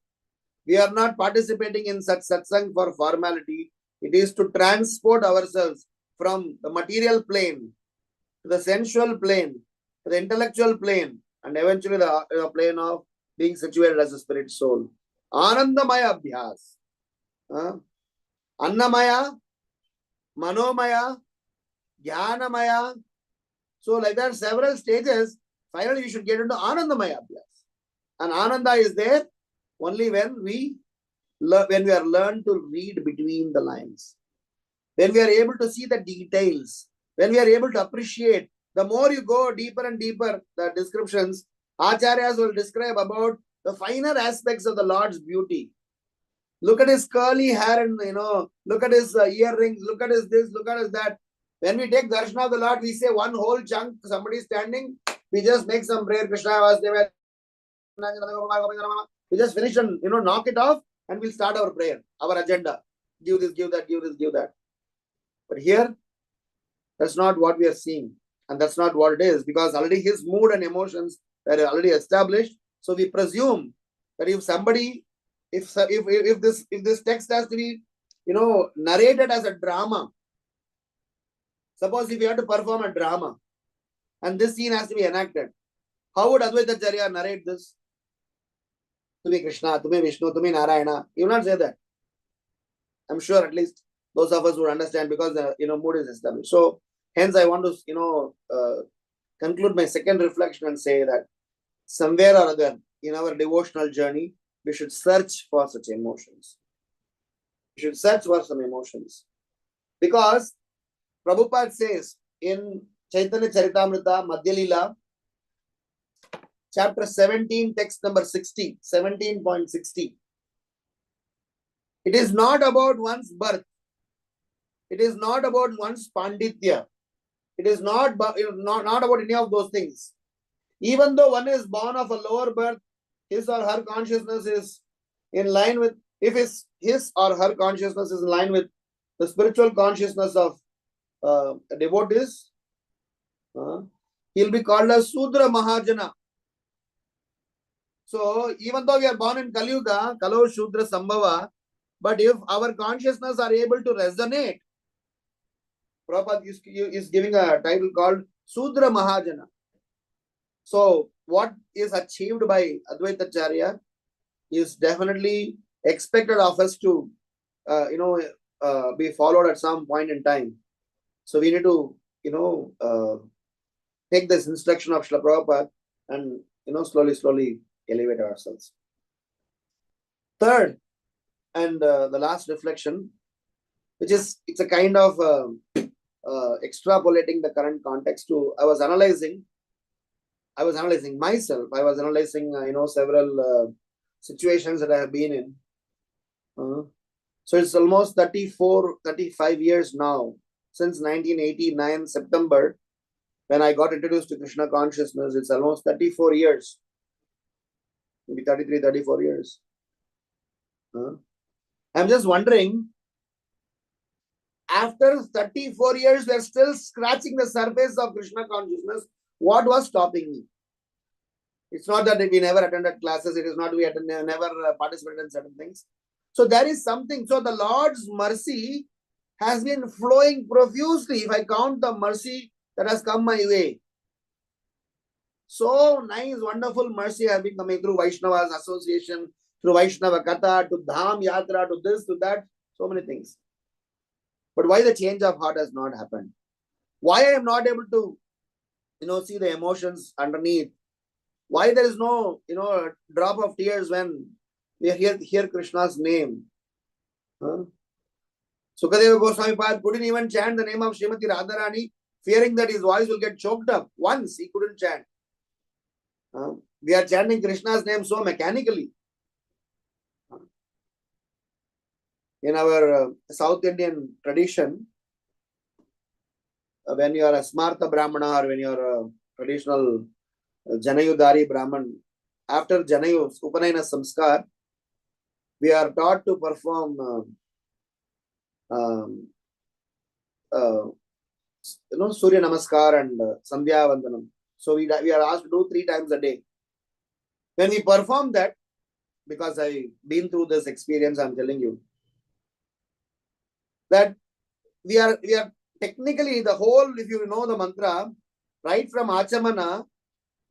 D: We are not participating in such satsang for formality. It is to transport ourselves from the material plane to the sensual plane, to the intellectual plane, and eventually the plane of being situated as a spirit soul. Anandamaya abhyas. Annamaya, Manomaya, Jnanamaya. So like that, several stages. Finally, you should get into Anandamaya abhyas. And Ananda is there only when we are learned to read between the lines. When we are able to see the details. When we are able to appreciate. The more you go deeper and deeper, the descriptions, Acharyas will describe about the finer aspects of the Lord's beauty. Look at his curly hair and, look at his earrings, look at his this, look at his that. When we take darshan of the Lord, we say one whole chunk, somebody standing, we just make some prayer, Krishna Vasudeva. We just finish and, knock it off and we'll start our prayer, our agenda. Give this, give that, give this, give that. But here, that's not what we are seeing. And that's not what it is, because already his mood and emotions are already established. So we presume that if somebody, if this text has to be, narrated as a drama. Suppose if you have to perform a drama and this scene has to be enacted, how would Advaita Acharya narrate this? To me Krishna, to me Vishnu, to me Narayana. He will not say that. I'm sure at least those of us would understand, because the mood is established. So hence I want to conclude my second reflection and say that somewhere or other in our devotional journey, we should search for such emotions. We should search for some emotions. Because Prabhupada says in Chaitanya Charitamrita, Madhya Lila, chapter 17, text number 60, 17.60. It is not about one's birth. It is not about one's panditya. It is not about any of those things. Even though one is born of a lower birth, his or her consciousness is in line with, if his or her consciousness is in line with the spiritual consciousness of devotees, he'll be called as Sudra Mahajana. So even though we are born in Kali Yuga, Kalo Shudra Sambhava, but if our consciousness are able to resonate, Prabhupada is giving a title called Sudra Mahajana. So what is achieved by Advaita Acharya is definitely expected of us to, be followed at some point in time. So we need to, take this instruction of Srila Prabhupada and, slowly elevate ourselves. Third, and the last reflection, it's a kind of extrapolating the current context to, I was analyzing myself. I was analyzing, several situations that I have been in. So it's almost 35 years now, since 1989, September, when I got introduced to Krishna consciousness. It's almost 34 years, maybe 33, 34 years. I'm just wondering, after 34 years, we're still scratching the surface of Krishna consciousness. What was stopping me? It's not that we never attended classes. It is not we never participated in certain things. So there is something. So the Lord's mercy has been flowing profusely. If I count the mercy that has come my way, so nice, wonderful mercy has been coming through Vaishnava's association, through Vaishnava Katha, to Dham Yatra, to this, to that, so many things. But why the change of heart has not happened? Why I am not able to, see the emotions underneath? Why there is no, drop of tears when we hear Krishna's name? Sukadeva Goswami Pad couldn't even chant the name of Srimati Radharani, fearing that his voice will get choked up. Once he couldn't chant. We are chanting Krishna's name so mechanically. In our South Indian tradition, when you are a Smartha Brahmana or when you are a traditional Janayudari Brahman, after Janayu, Upanayana Samskar, we are taught to perform Surya Namaskar and Sandhya Vandanam. So we are asked to do 3 times a day. When we perform that, because I've been through this experience, I'm telling you that we are technically the whole, if you know the mantra, right from Achamana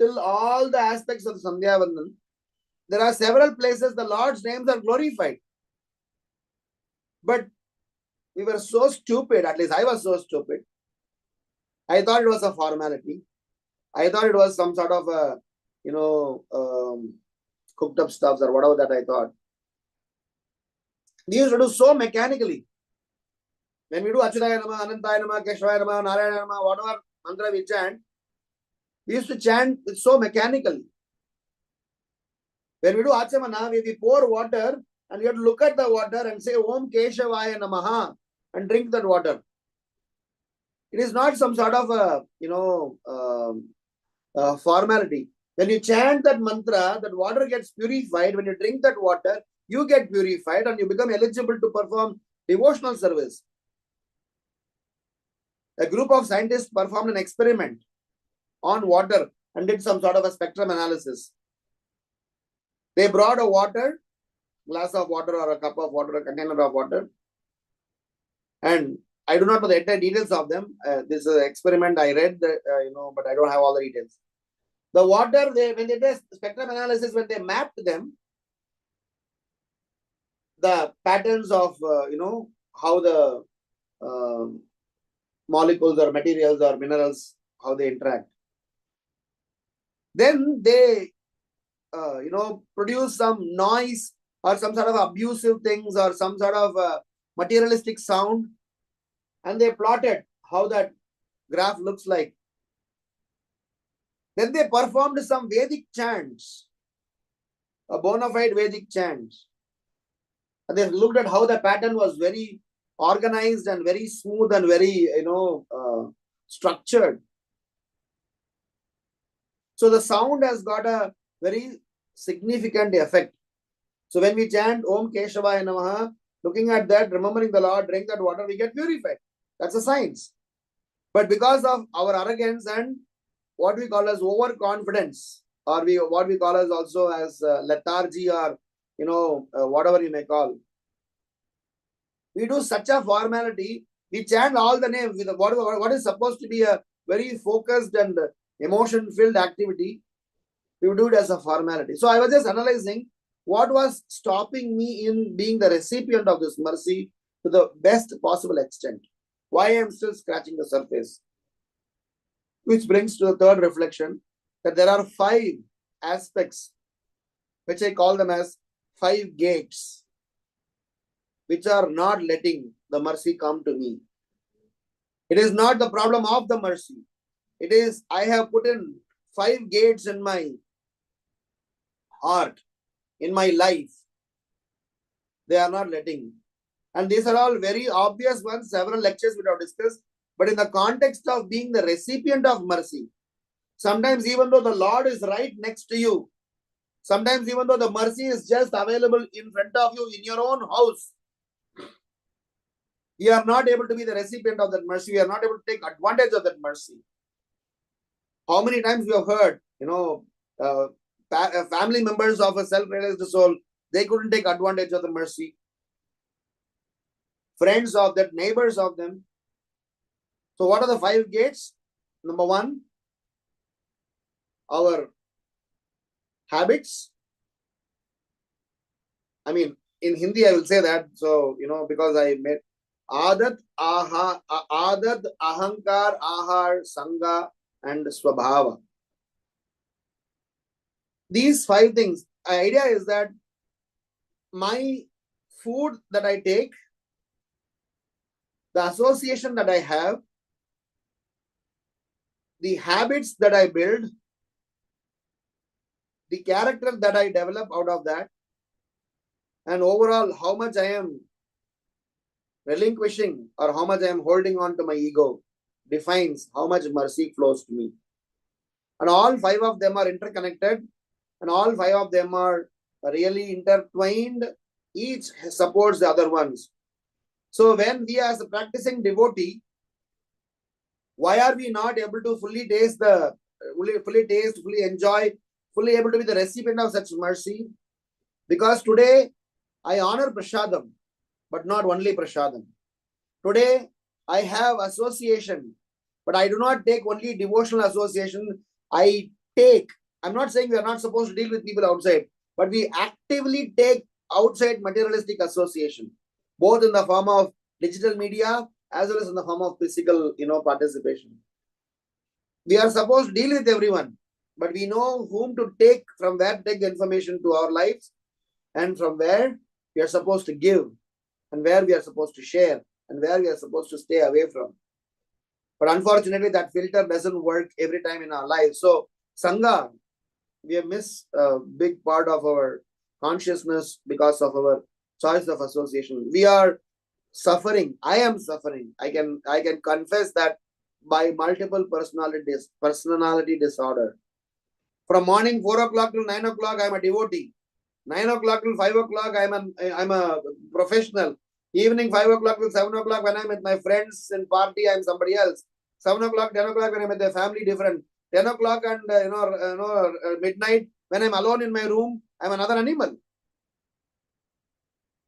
D: till all the aspects of Sandhya Vandan, there are several places the Lord's names are glorified. But we were so stupid, at least I was so stupid. I thought it was a formality. I thought it was some sort of a, cooked up stuffs or whatever that I thought. We used to do so mechanically. When we do Achyutaya Nama, Anantaya Nama, Keshvaya Nama, Narayana Nama, whatever mantra we chant, we used to chant it so mechanically. When we do Achamana, we pour water and you have to look at the water and say Om Keshavaya Namaha and drink that water. It is not some sort of a, formality. When you chant that mantra, that water gets purified. When you drink that water, you get purified and you become eligible to perform devotional service. A group of scientists performed an experiment on water and did some sort of a spectrum analysis. They brought a glass of water or a cup of water, a container of water. And I do not know the entire details of them. This is an experiment I read, but I don't have all the details. The water, when they did spectrum analysis, when they mapped them, the patterns of, how the molecules or materials or minerals, how they interact. Then they, produce some noise or some sort of abusive things or some sort of materialistic sound. And they plotted how that graph looks like. Then they performed some Vedic chants, a bona fide Vedic chant. And they looked at how the pattern was very organized and very smooth and very, structured. So the sound has got a very significant effect. So when we chant Om Keshavaya Namaha, looking at that, remembering the Lord, drink that water, we get purified. That's a science. But because of our arrogance and what we call as overconfidence, or what we call as also as lethargy, or whatever you may call, we do such a formality. We chant all the names with what is supposed to be a very focused and emotion-filled activity. We do it as a formality. So I was just analyzing what was stopping me in being the recipient of this mercy to the best possible extent. Why I am still scratching the surface. Which brings to the third reflection, that there are 5 aspects, which I call them as 5 gates, which are not letting the mercy come to me. It is not the problem of the mercy. It is, I have put in 5 gates in my heart, in my life. They are not letting. And these are all very obvious ones. Several lectures we have discussed. But in the context of being the recipient of mercy, sometimes even though the Lord is right next to you, sometimes even though the mercy is just available in front of you in your own house, we are not able to be the recipient of that mercy. We are not able to take advantage of that mercy. How many times we have heard, family members of a self-realized soul, they couldn't take advantage of the mercy. Friends of that, neighbors of them. So what are the 5 gates? Number 1, our habits. I mean, in Hindi I will say that, so, because I made Adat, Ahankar, Ahar, Sangha and Swabhava. These 5 things, the idea is that my food that I take, the association that I have, the habits that I build, the character that I develop out of that, and overall how much I am relinquishing or how much I am holding on to my ego defines how much mercy flows to me. And all 5 of them are interconnected and all 5 of them are really intertwined. Each supports the other ones. So when we as a practicing devotee, why are we not able to fully enjoy, fully able to be the recipient of such mercy? Because today I honor Prasadam, but not only Prasadam. Today I have association, but I do not take only devotional association. I'm not saying we are not supposed to deal with people outside, but we actively take outside materialistic association, both in the form of digital media as well as in the form of physical, participation. We are supposed to deal with everyone, but we know whom to take, from where to take information to our lives, and from where we are supposed to give, and where we are supposed to share, and where we are supposed to stay away from. But unfortunately, that filter doesn't work every time in our lives. So, Sangha, we have missed a big part of our consciousness because of our choice of association. We are suffering. I am suffering. I can confess that by multiple personality disorder. From morning 4 o'clock till 9 o'clock, I'm a devotee. 9 o'clock till 5 o'clock, I'm a professional. Evening 5 o'clock till 7 o'clock, when I'm with my friends in party, I'm somebody else. 7 o'clock, 10 o'clock, when I'm with the family, different. 10 o'clock and midnight, when I'm alone in my room, I'm another animal.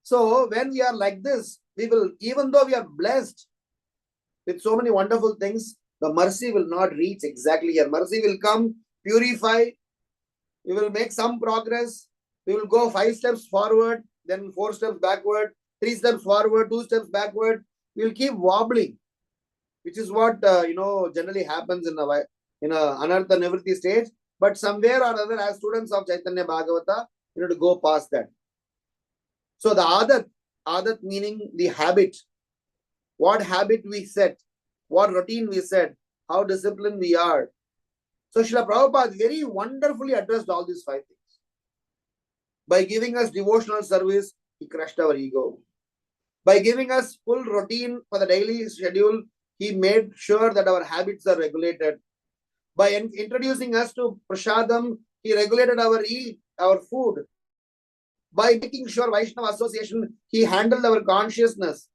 D: So when we are like this, we will, even though we are blessed with so many wonderful things, the mercy will not reach exactly here. Mercy will come, purify, we will make some progress, we will go 5 steps forward, then 4 steps backward, 3 steps forward, 2 steps backward. We will keep wobbling, which is what generally happens in a anartha nivritti stage. But somewhere or other, as students of Caitanya Bhagavata, you need to go past that. So the adat meaning the habit. What habit we set, what routine we set, how disciplined we are. So Srila Prabhupada very wonderfully addressed all these 5 things. By giving us devotional service, he crushed our ego. By giving us full routine for the daily schedule, he made sure that our habits are regulated. By introducing us to Prasadam, he regulated our food. By making sure Vaishnava association, he handled our consciousness.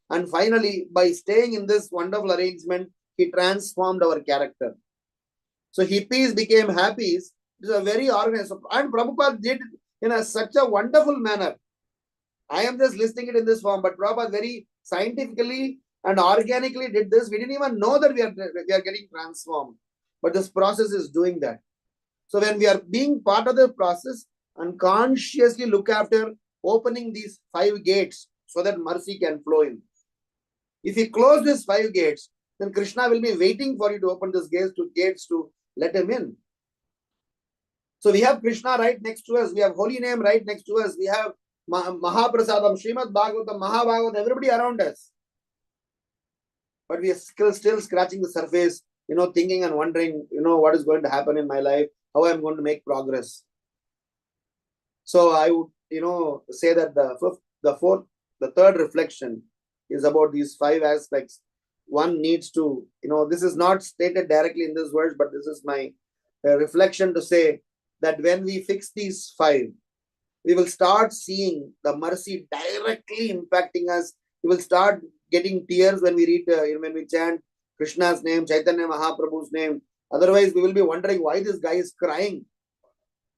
D: And finally, by staying in this wonderful arrangement, he transformed our character. So hippies became happies. It is a very organized. And Prabhupada did in such a wonderful manner. I am just listing it in this form, but Prabhupada very scientifically and organically did this. We didn't even know that we are getting transformed. But this process is doing that. So when we are being part of the process, unconsciously look after opening these 5 gates so that mercy can flow in. If you close these 5 gates, then Krishna will be waiting for you to open these gates to let him in. So we have Krishna right next to us. We have holy name right next to us. We have Mahaprasadam, Srimad Bhagavatam, Mahabhagavatam, everybody around us. But we are still scratching the surface, thinking and wondering, what is going to happen in my life, how I'm going to make progress. So I would, say that the third reflection is about these 5 aspects. One needs to, this is not stated directly in this verse, but this is my reflection to say that when we fix these 5, we will start seeing the mercy directly impacting us. We will start getting tears when we read, when we chant Krishna's name, Chaitanya Mahaprabhu's name. Otherwise, we will be wondering why this guy is crying.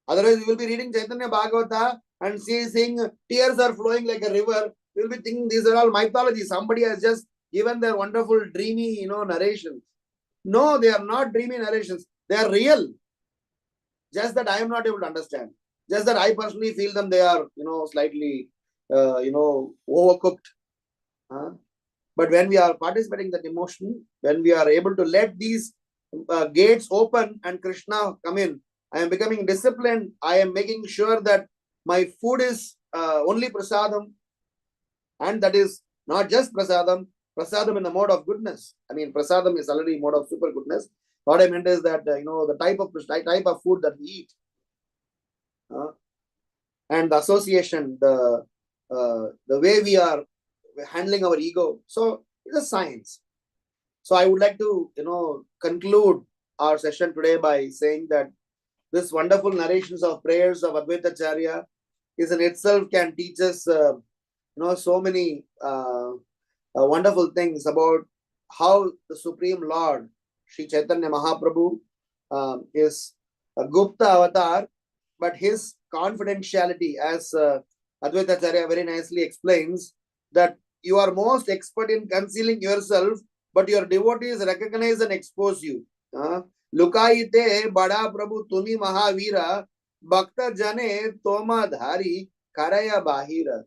D: Otherwise, we will be reading Caitanya Bhagavata and seeing tears are flowing like a river. We will be thinking these are all mythology. Somebody has just given their wonderful, dreamy, narrations. No, they are not dreamy narrations. They are real. Just that I am not able to understand. Just that I personally feel them. They are, slightly, overcooked. But when we are participating in that emotion, when we are able to let these gates open and Krishna come in, I am becoming disciplined. I am making sure that my food is only prasadam, and that is not just prasadam in the mode of goodness. I mean, prasadam is already mode of super goodness. What I meant is that, the type of food that we eat, and the association, the way we are handling our ego. So it's a science. So I would like to, conclude our session today by saying that this wonderful narrations of prayers of Advaita Acharya is in itself can teach us, so many wonderful things about how the Supreme Lord, Sri Chaitanya Mahaprabhu, is a Gupta avatar, but his confidentiality, as Advaita Acharya very nicely explains, that you are most expert in concealing yourself, but your devotees recognize and expose you. Lukaite bada prabhu tumi mahavira bhakta jane toma dhari karaya bahira.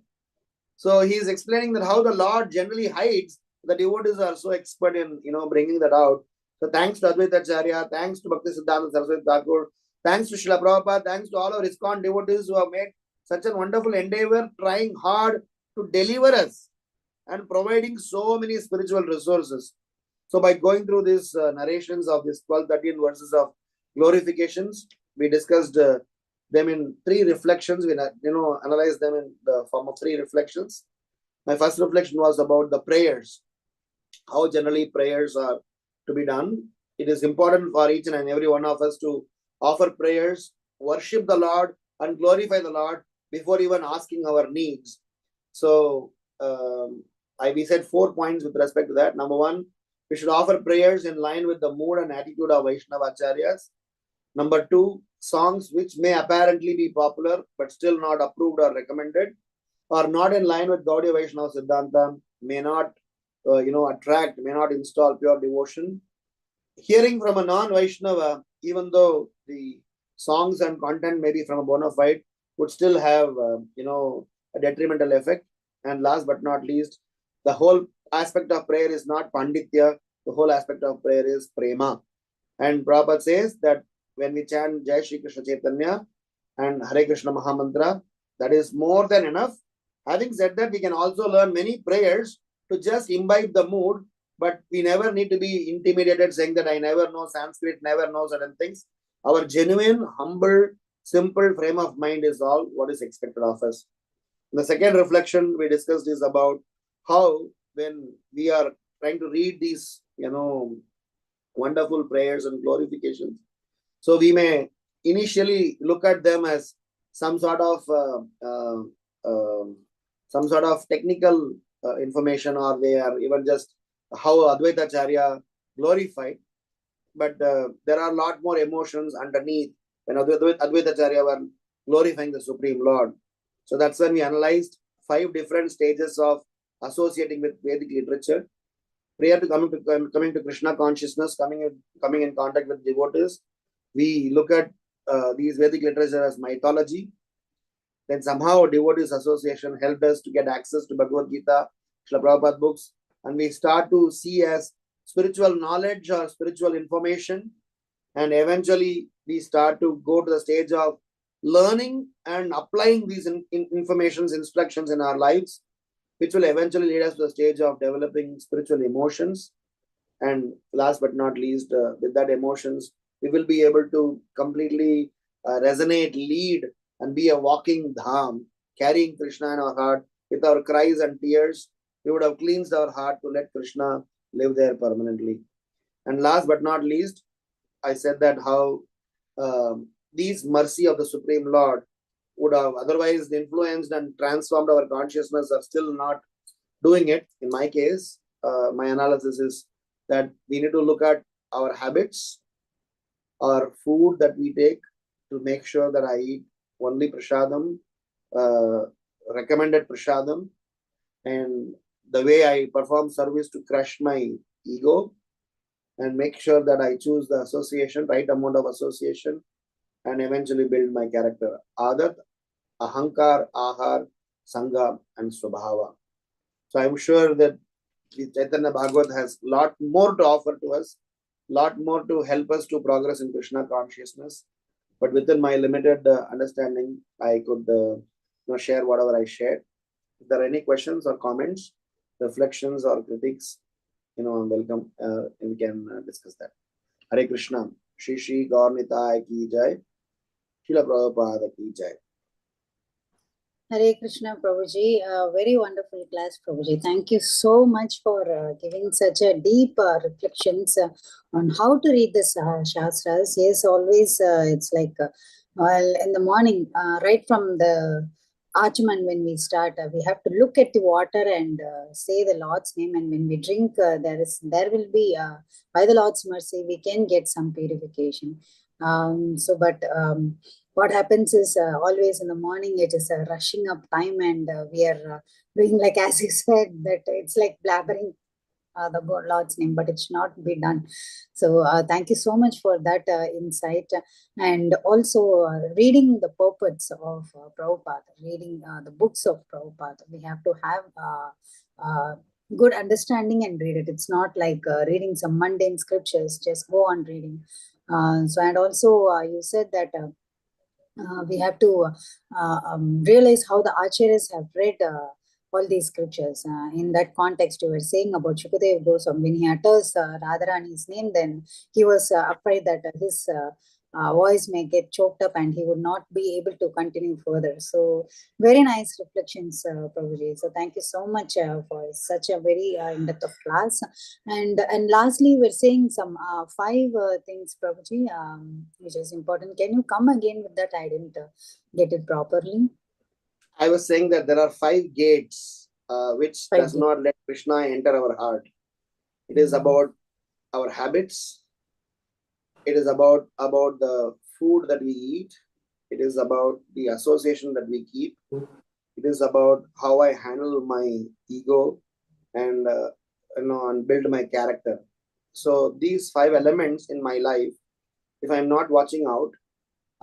D: So he is explaining that how the Lord generally hides. The devotees are so expert in bringing that out. So thanks to Advaita Acharya, thanks to Bhakti Siddhanta Saraswati Thakur, thanks to Srila Prabhupada, thanks to all our ISKCON devotees who have made such a wonderful endeavor, trying hard to deliver us and providing so many spiritual resources. So by going through these narrations of these 12-13 verses of glorifications, we discussed them in 3 reflections. We analyzed them in the form of 3 reflections. My first reflection was about the prayers, how generally prayers are to be done. It is important for each and every one of us to offer prayers, worship the Lord, and glorify the Lord before even asking our needs. So we said 4 points with respect to that. Number 1, we should offer prayers in line with the mood and attitude of Vaishnava Acharyas. Number 2, songs which may apparently be popular but still not approved or recommended, or not in line with Gaudiya Vaishnava Siddhanta, may not attract, may not install pure devotion. Hearing from a non-Vaishnava, even though the songs and content may be from a bona fide, would still have a detrimental effect. And last but not least, the whole aspect of prayer is not panditya. The whole aspect of prayer is prema. And Prabhupada says that when we chant Jai Shri Krishna Caitanya and Hare Krishna Mahamantra, that is more than enough. Having said that, we can also learn many prayers to just imbibe the mood, but we never need to be intimidated saying that I never know Sanskrit, never know certain things. Our genuine, humble, simple frame of mind is all what is expected of us. The second reflection we discussed is about how when we are trying to read these, wonderful prayers and glorifications, so we may initially look at them as some sort of technical information, or they are even just how Advaita Acharya glorified. But there are a lot more emotions underneath when Advaita Acharya were glorifying the Supreme Lord. So that's when we analyzed 5 different stages of associating with Vedic literature. Prior to coming to Krishna consciousness, coming in contact with devotees, we look at these Vedic literature as mythology. Then somehow devotees association helped us to get access to Bhagavad Gita, Srila Prabhupada books, and we start to see as spiritual knowledge or spiritual information. And eventually we start to go to the stage of learning and applying these informations, instructions in our lives, which will eventually lead us to the stage of developing spiritual emotions. And last but not least, with that emotions, we will be able to completely resonate, lead, and be a walking dham, carrying Krishna in our heart. With our cries and tears, we would have cleansed our heart to let Krishna live there permanently. And last but not least, I said that how these mercy of the Supreme Lord would have otherwise influenced and transformed our consciousness, are still not doing it. In my case, my analysis is that we need to look at our habits, our food that we take, to make sure that I eat only prasadam, recommended prasadam, and the way I perform service to crush my ego, and make sure that I choose the association, right amount of association, and eventually build my character. Adat, ahankar, ahar, sangha, and swabhava. So I'm sure that the Chaitanya Bhagavat has a lot more to offer to us, lot more to help us to progress in Krishna consciousness. But within my limited understanding, I could share whatever I shared. If there are any questions or comments, reflections or critiques, I'm welcome. We can discuss that. Hare Krishna. Shri Shri Gaurnitai ki jai. Srila Prabhupada ki jai.
B: Hare Krishna, Prabhuji. Very wonderful class, Prabhuji. Thank you so much for giving such a deep reflections on how to read the Shastras. Yes, always it's like, in the morning, right from the Achman, when we start, we have to look at the water and say the Lord's name. And when we drink, there will be, by the Lord's mercy, we can get some purification. what happens is always in the morning, it is a rushing up time, and we are doing, like, as you said, that it's like blabbering the Lord's name, but it should not be done. So thank you so much for that insight. And also reading the purports of Prabhupada, reading the books of Prabhupada. We have to have good understanding and read it. It's not like reading some mundane scriptures, just go on reading. And also you said that we have to realize how the acharyas have read all these scriptures. In that context, you were saying about Shukadev Goswami, when he utters Radharani's name, then he was afraid that his voice may get choked up and he would not be able to continue further. So, very nice reflections, Prabhuji. So, thank you so much for such a very in-depth of class. And lastly, we're saying some 5 things, Prabhuji, which is important. Can you come again with that? I didn't get it properly.
D: I was saying that there are 5 gates which
B: 5
D: does not let Krishna enter our heart. It is about our habits. It is about the food that we eat. It is about the association that we keep. It is about how I handle my ego and and build my character. So these 5 elements in my life, if I'm not watching out,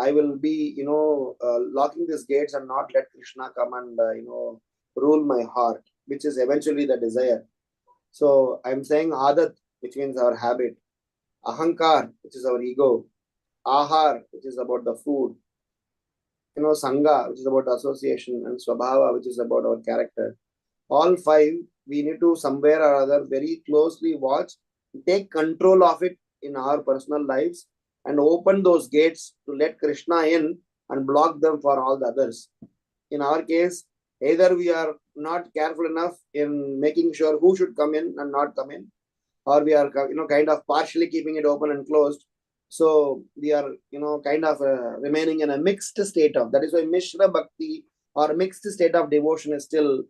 D: I will be locking these gates and not let Krishna come and rule my heart, which is eventually the desire. So I'm saying adat, which means our habit, ahankar, which is our ego, ahar, which is about the food, sangha, which is about association, and swabhava, which is about our character. All 5 we need to somewhere or other very closely watch, take control of it in our personal lives, and open those gates to let Krishna in and block them for all the others. In our case, either we are not careful enough in making sure who should come in and not come in, or we are kind of partially keeping it open and closed. So we are kind of remaining in a mixed state of, that is why Mishra Bhakti or mixed state of devotion is still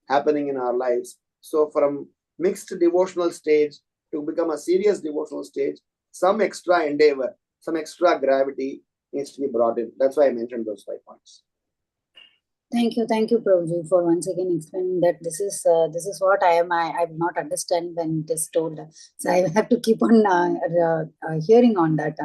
D: happening in our lives. So from mixed devotional stage to become a serious devotional stage, some extra endeavor, some extra gravity needs to be brought in. That's why I mentioned those 5 points.
B: Thank you, Prabhuji, for once again explaining that this is what I'm not understanding when it is told. So I have to keep on hearing on that.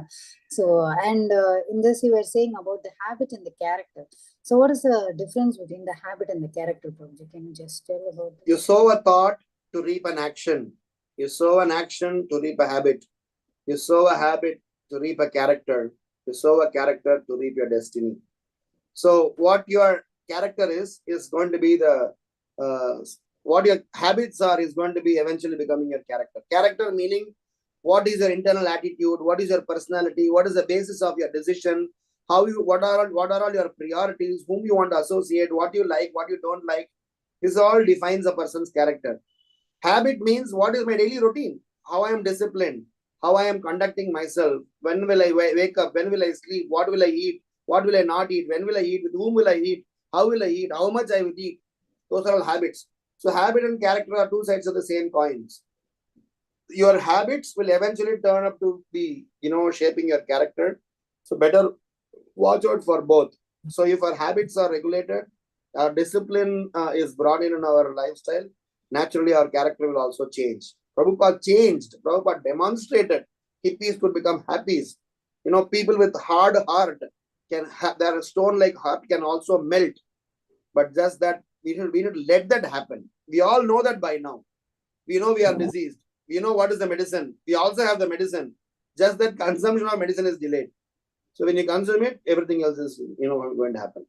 B: So and in this you were saying about the habit and the character. So what is the difference between the habit and the character, Prabhuji? Can you just tell about that?
D: You sow a thought to reap an action. You sow an action to reap a habit. You sow a habit to reap a character. You sow a character to reap your destiny. So what your character is going to be the what your habits are is going to be eventually becoming your character. Character meaning what is your internal attitude, what is your personality, what is the basis of your decision, what are all your priorities, whom you want to associate, what you like, what you don't like. This all defines a person's character. Habit means what is my daily routine, how I am disciplined, how I am conducting myself, when will I wake up, when will I sleep, what will I eat, what will I not eat, when will I eat, with whom will I eat, how will I eat, how much I will eat. Those are all habits. So habit and character are 2 sides of the same coins. Your habits will eventually turn up to be, shaping your character. So better watch out for both. So if our habits are regulated, our discipline is brought in our lifestyle, naturally our character will also change. Prabhupada changed. Prabhupada demonstrated hippies could become happies. People with hard heart their stone-like heart can also melt. But just that we need to let that happen. We all know that by now. We know we are diseased. We know what is the medicine. We also have the medicine. Just that consumption of medicine is delayed. So when you consume it, everything else is going to happen.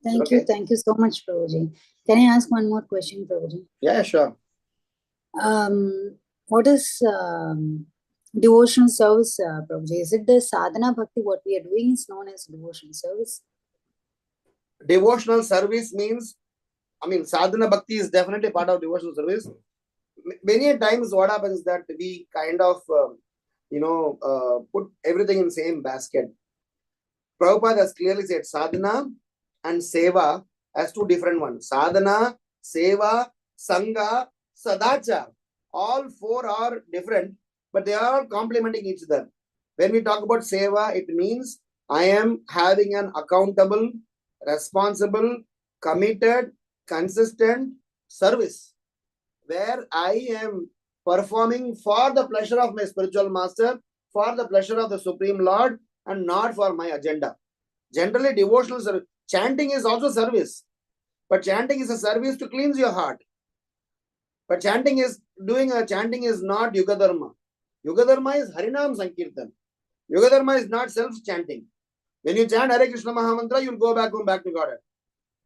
B: Thank you so much, Prabhuji. Can I ask one more question, Prabhuji?
D: Yeah, sure.
B: What is devotional service, Prabhuji? Is it the sadhana bhakti? What we are doing is known as devotional service.
D: Devotional service means, sadhana bhakti is definitely part of devotional service. Many times what happens is that we kind of, put everything in the same basket. Prabhupada has clearly said sadhana and seva as 2 different ones. Sadhana, seva, sangha, sadachar. All 4 are different, but they are all complementing each other. When we talk about seva, it means I am having an accountable, responsible, committed, consistent service where I am performing for the pleasure of my spiritual master, for the pleasure of the Supreme Lord, and not for my agenda. Generally, devotional service, chanting is also service, but chanting is a service to cleanse your heart. But chanting is not Yuga Dharma. Yuga Dharma is Harinam Sankirtan. Yuga Dharma is not self-chanting. When you chant Hare Krishna Mahamantra, you'll go back home, back to Godhead.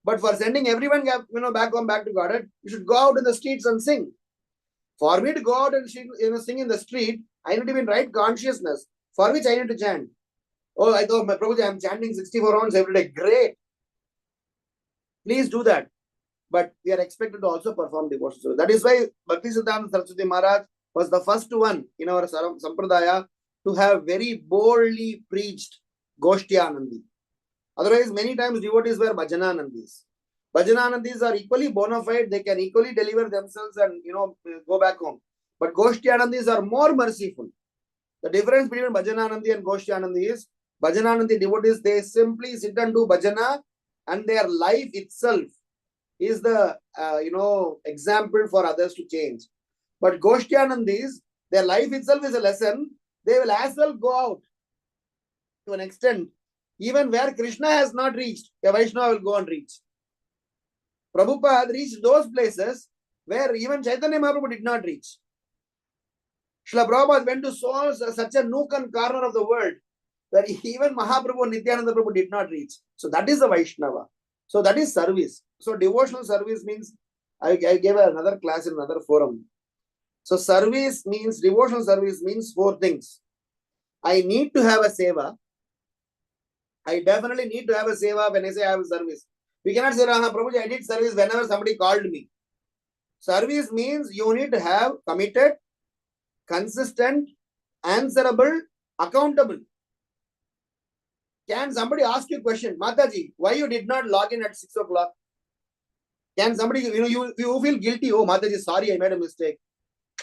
D: But for sending everyone back home, back to Godhead, you should go out in the streets and sing. For me to go out and sing in the street, I need to be in right consciousness, for which I need to chant. Oh, I thought, my Prabhuji, I'm chanting 64 rounds every day. Great. Please do that. But we are expected to also perform devotion service. That is why Bhaktisiddhanta Saraswati Maharaj was the first one in our Sampradaya to have very boldly preached Goshtyanandi. Otherwise, many times devotees were Bhajananandis. Bhajananandis are equally bona fide. They can equally deliver themselves and go back home. But Goshtyanandis are more merciful. The difference between Bhajananandi and Goshtyanandi is Bhajananandi devotees, they simply sit and do bhajana, and their life itself is the example for others to change. But Goshtyanandis, their life itself is a lesson. They will as well go out to an extent, even where Krishna has not reached, a Vaishnava will go and reach. Prabhupada reached those places where even Caitanya Mahaprabhu did not reach. Srila Prabhupada went to such a nook and corner of the world where even Mahaprabhu and Nityananda Prabhu did not reach. So that is a Vaishnava. So that is service. So devotional service means, I gave another class in another forum. So devotional service means 4 things. I need to have a seva. I definitely need to have a seva when I say I have a service. We cannot say, Prabhuji, I did service whenever somebody called me. Service means you need to have committed, consistent, answerable, accountable. Can somebody ask you a question? Mataji, why you did not log in at 6 o'clock? Can somebody, you feel guilty? Oh, Mataji, sorry, I made a mistake.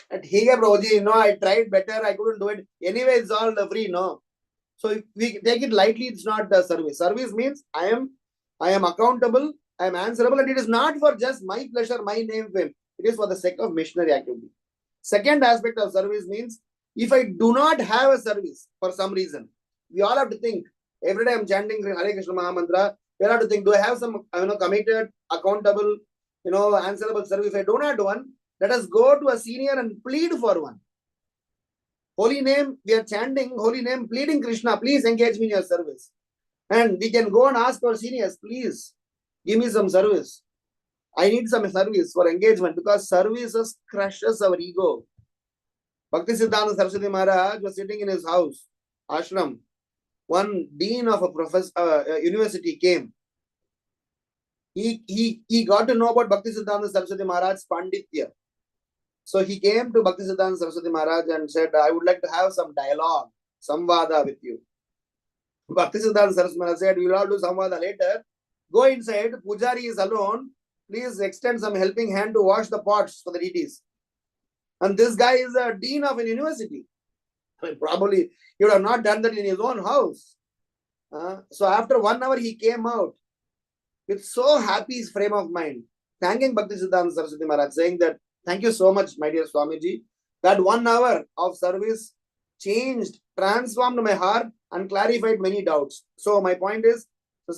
D: And here, Prabhuji, I tried better, I couldn't do it. Anyway, it's all free, no. So if we take it lightly, it's not the service. Service means I am accountable, I am answerable, and it is not for just my pleasure, my name, fame. It is for the sake of missionary activity. Second aspect of service means, if I do not have a service for some reason, we all have to think. Every day I'm chanting Hare Krishna Mahamantra. We have to think, do I have some committed, accountable, answerable service? If I do not one, let us go to a senior and plead for one. Holy name, we are chanting holy name, pleading Krishna, please engage me in your service. And we can go and ask our seniors, please give me some service. I need some service for engagement, because services crushes our ego. Bhaktisiddhanta Saraswati Maharaj was sitting in his house, ashram. One dean of a university came. He got to know about Bhaktisiddhanta Saraswati Maharaj's Panditya. So he came to Bhaktisiddhanta Saraswati Maharaj and said, I would like to have some dialogue, samvada with you. Bhaktisiddhanta Saraswati Maharaj said, we will all do samvada later. Go inside, Pujari is alone. Please extend some helping hand to wash the pots for the deities. And this guy is a dean of a university. Probably he would have not done that in his own house. So after 1 hour, he came out with so happy frame of mind, thanking Bhaktisiddhanta Saraswati Maharaj, saying that, thank you so much, my dear Swamiji. That 1 hour of service changed, transformed my heart and clarified many doubts. So my point is,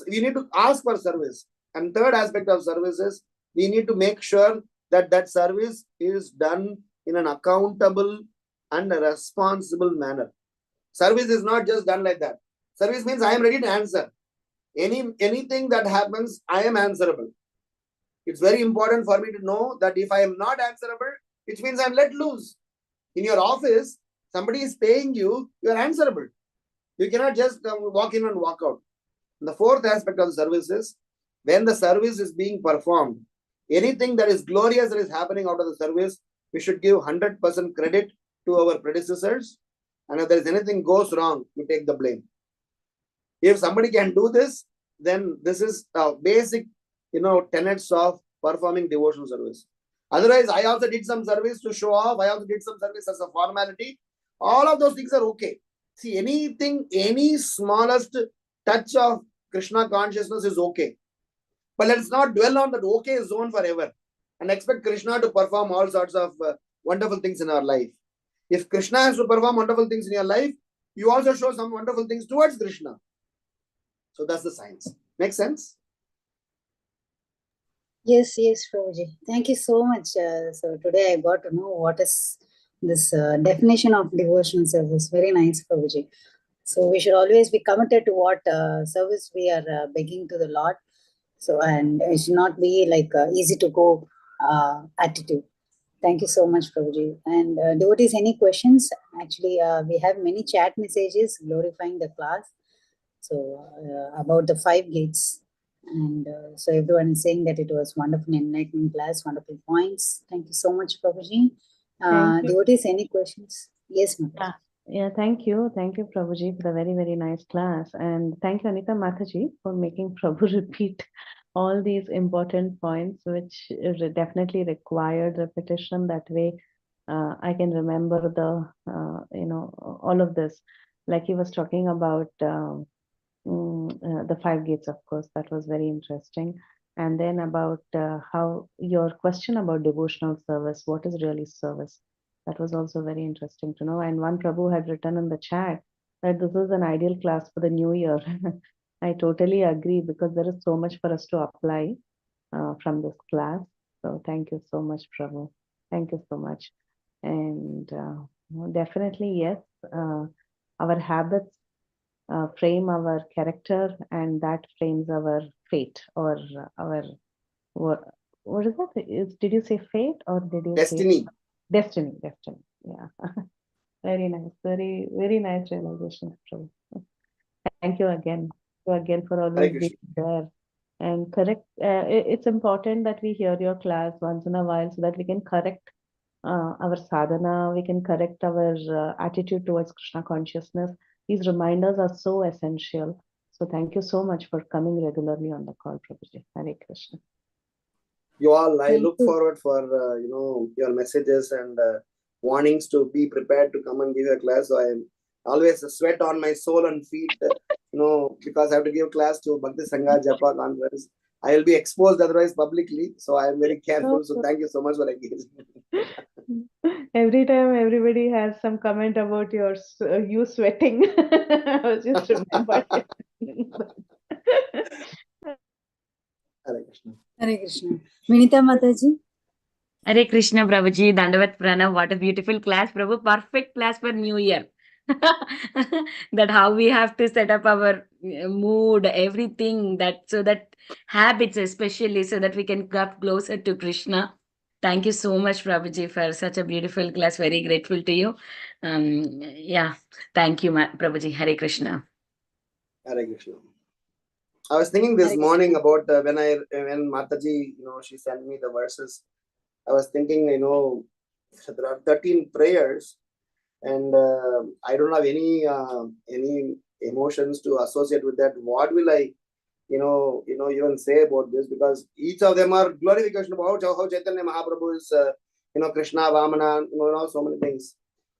D: we need to ask for service. And third aspect of service is, we need to make sure that that service is done in an accountable and a responsible manner. Service is not just done like that. Service means I am ready to answer. Anything that happens, I am answerable. It's very important for me to know that if I am not answerable, which means I'm let loose. In your office, somebody is paying you, you are answerable. You cannot just walk in and walk out. And the fourth aspect of the service is, when the service is being performed, anything that is glorious that is happening out of the service, we should give 100% credit to our predecessors. And if there is anything goes wrong, we take the blame. If somebody can do this, then this is basic, tenets of performing devotional service. Otherwise, I also did some service to show off. I also did some service as a formality. All of those things are okay. See, anything, any smallest touch of Krishna consciousness is okay. But let's not dwell on that okay zone forever and expect Krishna to perform all sorts of wonderful things in our life. If Krishna has to perform wonderful things in your life, you also show some wonderful things towards Krishna. So that's the science. Makes sense?
B: Yes, Prabhuji. Thank you so much. So today I got to know what is this definition of devotional service. Very nice, Prabhuji. So we should always be committed to what service we are begging to the Lord. So, and it should not be like easy to go attitude. Thank you so much, Prabhuji. And devotees, any questions? Actually, we have many chat messages glorifying the class. So about the 5 gates. And so everyone is saying that it was wonderful, enlightening class, wonderful points. Thank you so much, Prabhuji.
C: Thank you.
B: Devotees, any questions? Yes, ma'am.
C: Yeah, thank you. Thank you, Prabhuji, for the very, very nice class. And thank you, Anita Mataji, for making Prabhu repeat all these important points, which definitely required repetition. That way, I can remember all of this. Like he was talking about the 5 gates, of course, that was very interesting. And then about how your question about devotional service, what is really service? That was also very interesting to know. And one Prabhu had written in the chat that this is an ideal class for the new year. I totally agree, because there is so much for us to apply from this class. So thank you so much, Prabhu. Thank you so much. And definitely, yes, our habits frame our character, and that frames our fate, or our what is that? Did you say fate, or did you
D: Destiny.
C: say destiny? Destiny. Yeah. Very nice. Very, very nice realization, Prabhu. Thank you again. Thank you again for always
D: Hare
C: being
D: Krishna.
C: there. And correct. It's important that we hear your class once in a while, so that we can correct our sadhana, we can correct our attitude towards Krishna consciousness. These reminders are so essential. So thank you so much for coming regularly on the call, Prabhuji. Hare Krishna.
D: You all, I
B: Thank
D: look
B: you.
D: forward for your messages and warnings to be prepared to come and give a class. So I am always a sweat on my soul and feet, because I have to give class to Bhakti Sangha Japa conference. I will be exposed otherwise publicly, so I am very careful. So thank you so much for engaging.
C: Every time everybody has some comment about you sweating, I was just remembered.
D: Hare Krishna.
B: Hare Krishna. Vinita Mataji.
E: Hare Krishna, Prabhuji, Dandavat Pranam. What a beautiful class, Prabhu. Perfect class for New Year. That how we have to set up our mood, everything, that so that habits especially, so that we can come closer to Krishna. Thank you so much, Prabhuji, for such a beautiful class. Very grateful to you. Yeah, thank you, Prabhuji. Hare Krishna.
D: Hare Krishna. I was thinking this
B: Hare
D: morning about when Mataji, she sent me the verses. I was thinking, there are 13 prayers, and I don't have any emotions to associate with that. What will I, even say about this? Because each of them are glorification about how Chaitanya Mahaprabhu is, Krishna, Vamana, so many things.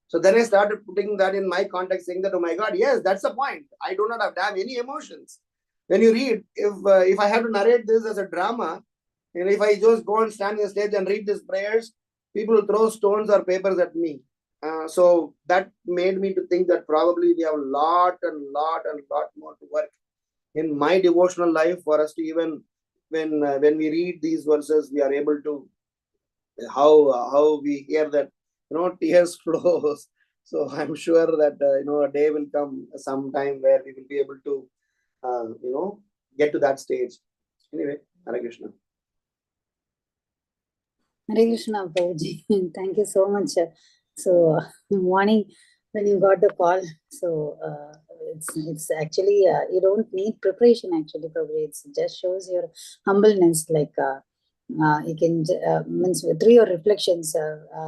D: So then I started putting that in my context, saying that, oh my God, yes, that's the point. I do not have to have any emotions. When you read, if I have to narrate this as a drama, and if I just go and stand on the stage and read these prayers, people will throw stones or papers at me. So that made me to think that probably we have a lot more to work in my devotional life for us to, even when we read these verses, we are able to how we hear that tears flows. So I'm sure that a day will come sometime where we will be able to get to that stage. Anyway, Hare Krishna.
B: Hare Krishna, Prabhuji. Thank you so much. So, morning when you got the call, so it's actually you don't need preparation. Actually, Prabhuji, it just shows your humbleness. Like you can means through your reflections,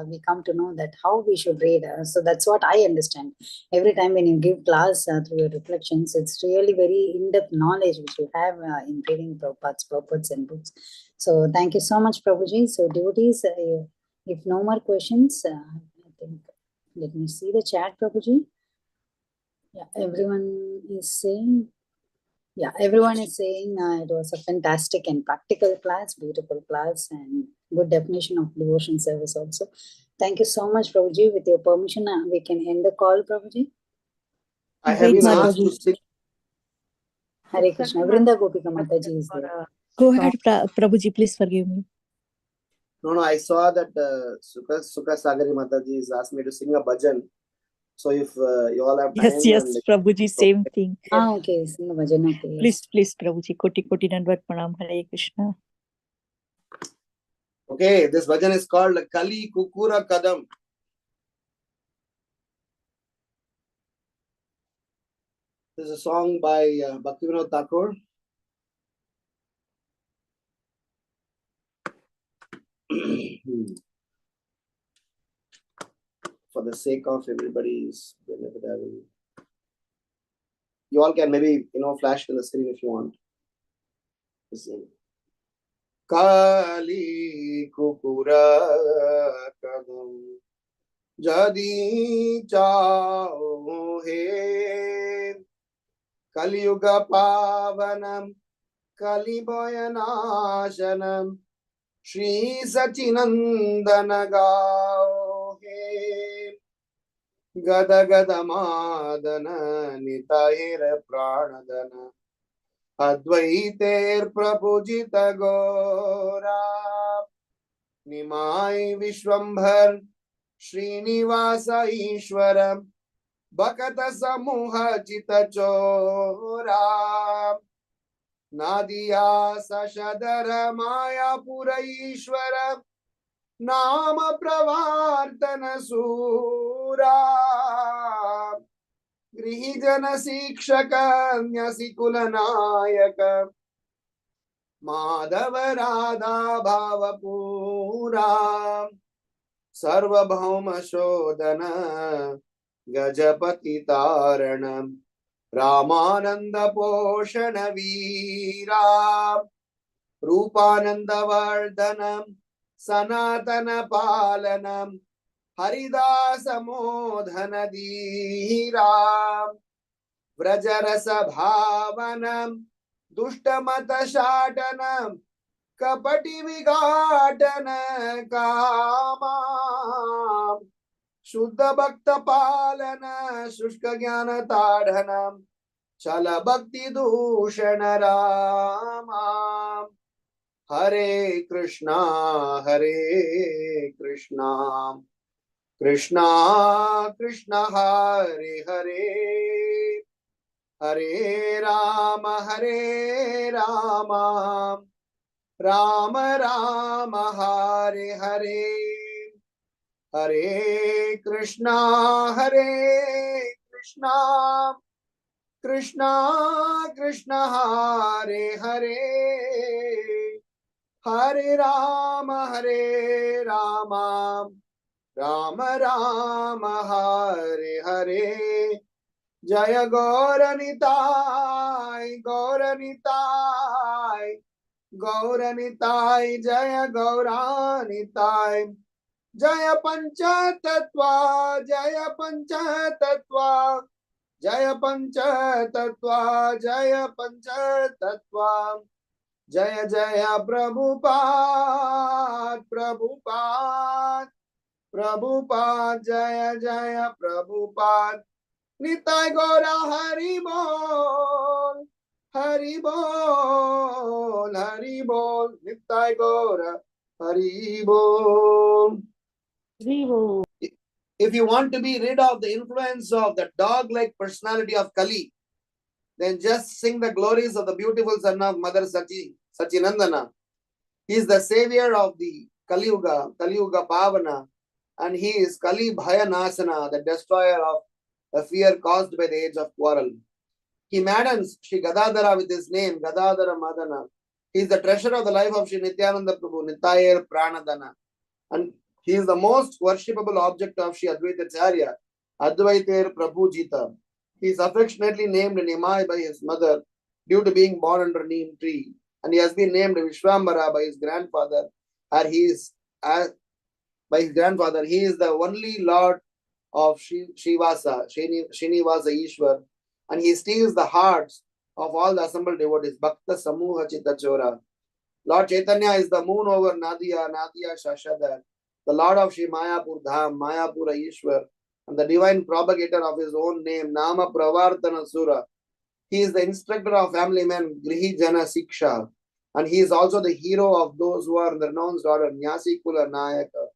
B: we come to know that how we should read. So that's what I understand. Every time when you give class through your reflections, it's really very in-depth knowledge which you have in reading Prabhupada's purports and books. So thank you so much, Prabhuji. So devotees, if no more questions, I think, let me see the chat, Prabhuji. Yeah, everyone is saying. Yeah, everyone is saying it was a fantastic and practical class, beautiful class, and good definition of devotion service also. Thank you so much, Prabhuji. With your permission, we can end the call, Prabhuji.
D: I have
F: Wait,
D: been asked to
F: Mataji.
D: sing.
B: Hare Krishna. Vrinda Gopika Mataji is there.
F: Go ahead, Prabhuji. Please forgive me.
D: No, I saw that Sukha Sagari Mataji is asked me to sing a bhajan. So if you all have time,
F: Yes, Prabhuji, same thing.
B: Okay, sing a bhajan. Okay, yes.
F: Please, Prabhuji. Koti Koti Dandvat Pranam. Hare Krishna.
D: Okay, this bhajan is called Kali Kukura Kadam. This is a song by Bhaktivinoda Thakur. For the sake of everybody's benefit, you all can maybe flash to the screen if you want. Kali Kukura Kadam Jadi Chao He Kaliyuga Pavanam Kaliboyanashanam Shri Sachinandana Gao He Gada Gada Madana Nitahira Pranadana Advaiter Prabhujita Gora Nimai Vishwambhar Srinivasa Ishwaram Bhakata Samuha Chita Chora Nadia Sashadara Maya Pura Ishwara Nama Pravartana Sura Grihijana Sikshaka Nyasikulanayaka Madhava Radha Bhavapura Sarvabhauma Shodhana Gajapati Taranam Ramananda Poshana Veera Rupananda Vardhanam Sanatana Palanam Haridasa Modhana Dhira Vrajarasa Bhavanam Dushtamata Shatanam Kapati Vigatana Kama Shuddha Bhakta Palana Shushka Jnana Tadhanam Chala Bhakti Dushana Rama Hare Krishna Krishna Krishna Hare Hare Hare Rama Rama Rama Hare Hare Hare Krishna Krishna Krishna Hare Hare Hare Rama Rama Rama Hare Hare Jaya Gauranitai Gauranitai Jaya Gauranitai Jaya Panchatattva Jaya Panchatattva Jaya Panchatattva Jaya Panchatattva Jaya Jaya Prabhupada Prabhupada Jaya Jaya Prabhupada Nitai Gora Hari Bol Nitai Gora Hari Bol. If you want to be rid of the influence of the dog-like personality of Kali, then just sing the glories of the beautiful son of Mother Sachinandana. He is the savior of the Kali Yuga Pavana, and he is Kali Bhayanasana, the destroyer of the fear caused by the age of quarrel. He maddens Shri Gadadhara with his name, Gadadhara Madana. He is the treasure of the life of Shri Nityananda Prabhu, Nitayir Pranadana. And he is the most worshipable object of Shri Advaita Acharya, Advaiter Prabhu Jita. He is affectionately named Nimai by his mother due to being born under neem tree. And he has been named Vishwambara by his grandfather. He is the only Lord of Srinivasa Ishwar, and he steals the hearts of all the assembled devotees. Bhakta Samuha Chittachora. Lord Chaitanya is the moon over Nadia, Nadia Shashadhar, the Lord of Shri Mayapur Dham, Mayapura Ishwar, and the divine propagator of his own name, Nama Pravartana Sura. He is the instructor of family men, Grihi Jana Siksha, and he is also the hero of those who are the renounced order, Nyasi Kula Nayaka.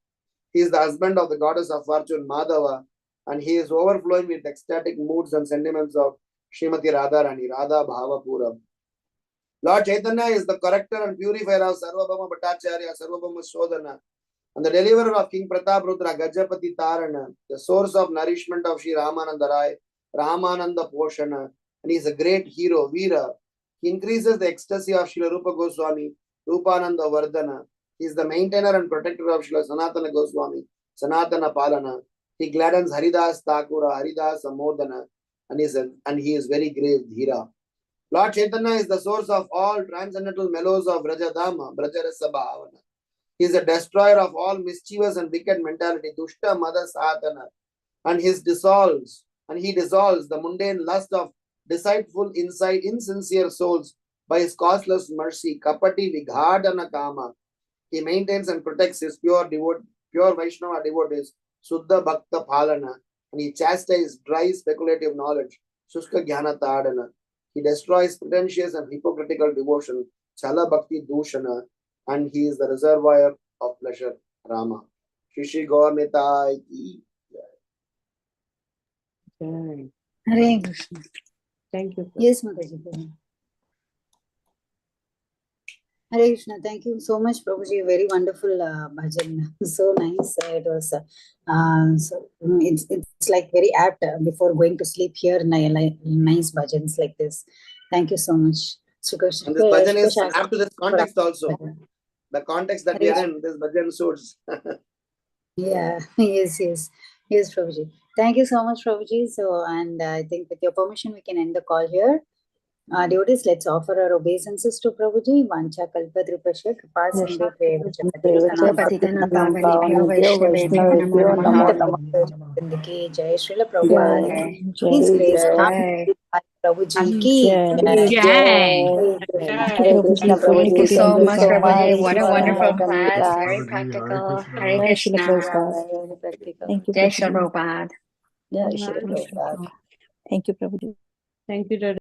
D: He is the husband of the goddess of fortune, Madhava, and he is overflowing with ecstatic moods and sentiments of Srimati Radharani, Radha Bhavapuram. Lord Chaitanya is the corrector and purifier of Sarvabhauma Bhattacharya, Sarvabhauma Shodhana, and the deliverer of King Pratap Rudra, Gajapati Tarana, the source of nourishment of Sri Ramananda Rai, Ramananda Poshana, and he is a great hero, Veera. He increases the ecstasy of Srila Rupa Goswami, Rupananda Vardhana. He is the maintainer and protector of Srila Sanatana Goswami, Sanatana Palana. He gladdens Haridas Thakura, Haridas Amodana, and he is very great, Dhira. Lord Chaitanya is the source of all transcendental mellows of Rajadama, Brajarasa Bhavana. He is a destroyer of all mischievous and wicked mentality, Dushta Mada Sadhana, and he dissolves the mundane lust of deceitful, insincere souls by his causeless mercy, Kapati Vighadana Kama. He maintains and protects his pure Vaishnava devotees, Suddha Bhakta Palana, and he chastises dry speculative knowledge, Shushka Jnana Tadana. He destroys pretentious and hypocritical devotion, Chala Bhakti Dushana, and he is the reservoir of pleasure, Rama. Shishi Gaur Nitai ki
C: Jai.
B: Hare Krishna.
C: Thank you.
B: Yes, Mataji. Hare Krishna. Thank you so much, Prabhuji. Very wonderful bhajan. So nice. It was. It's like very apt before going to sleep here. Nice bhajans like this. Thank you so much.
D: And this bhajan is apt to this context also. The context that we are in, this bhajan suits.
B: Yeah, yes, Prabhuji. Thank you so much, Prabhuji. So, and I think with your permission, we can end the call here. Devotees, let's offer our obeisances to Prabhuji. Vancha kalpadrupasya kripa sindhu
E: Patitanam pavanebhyo Vaishnavebhyo namo namaha.
B: Ki Jai Srila Prabhupada. Please praise Prabhuji ki
E: Jai.
B: Hare Krishna
E: Thank you
B: Prabhuji.
E: so much, Prabhuji. What a
B: for
E: wonderful
B: coming.
E: class. Very practical. Hare Krishna.
F: Thank you,
E: Jai
F: Prabhuji.
E: Shri Prabhupada.
F: Jai Shri Prabhupada. Thank you, Prabhuji.
C: Thank you,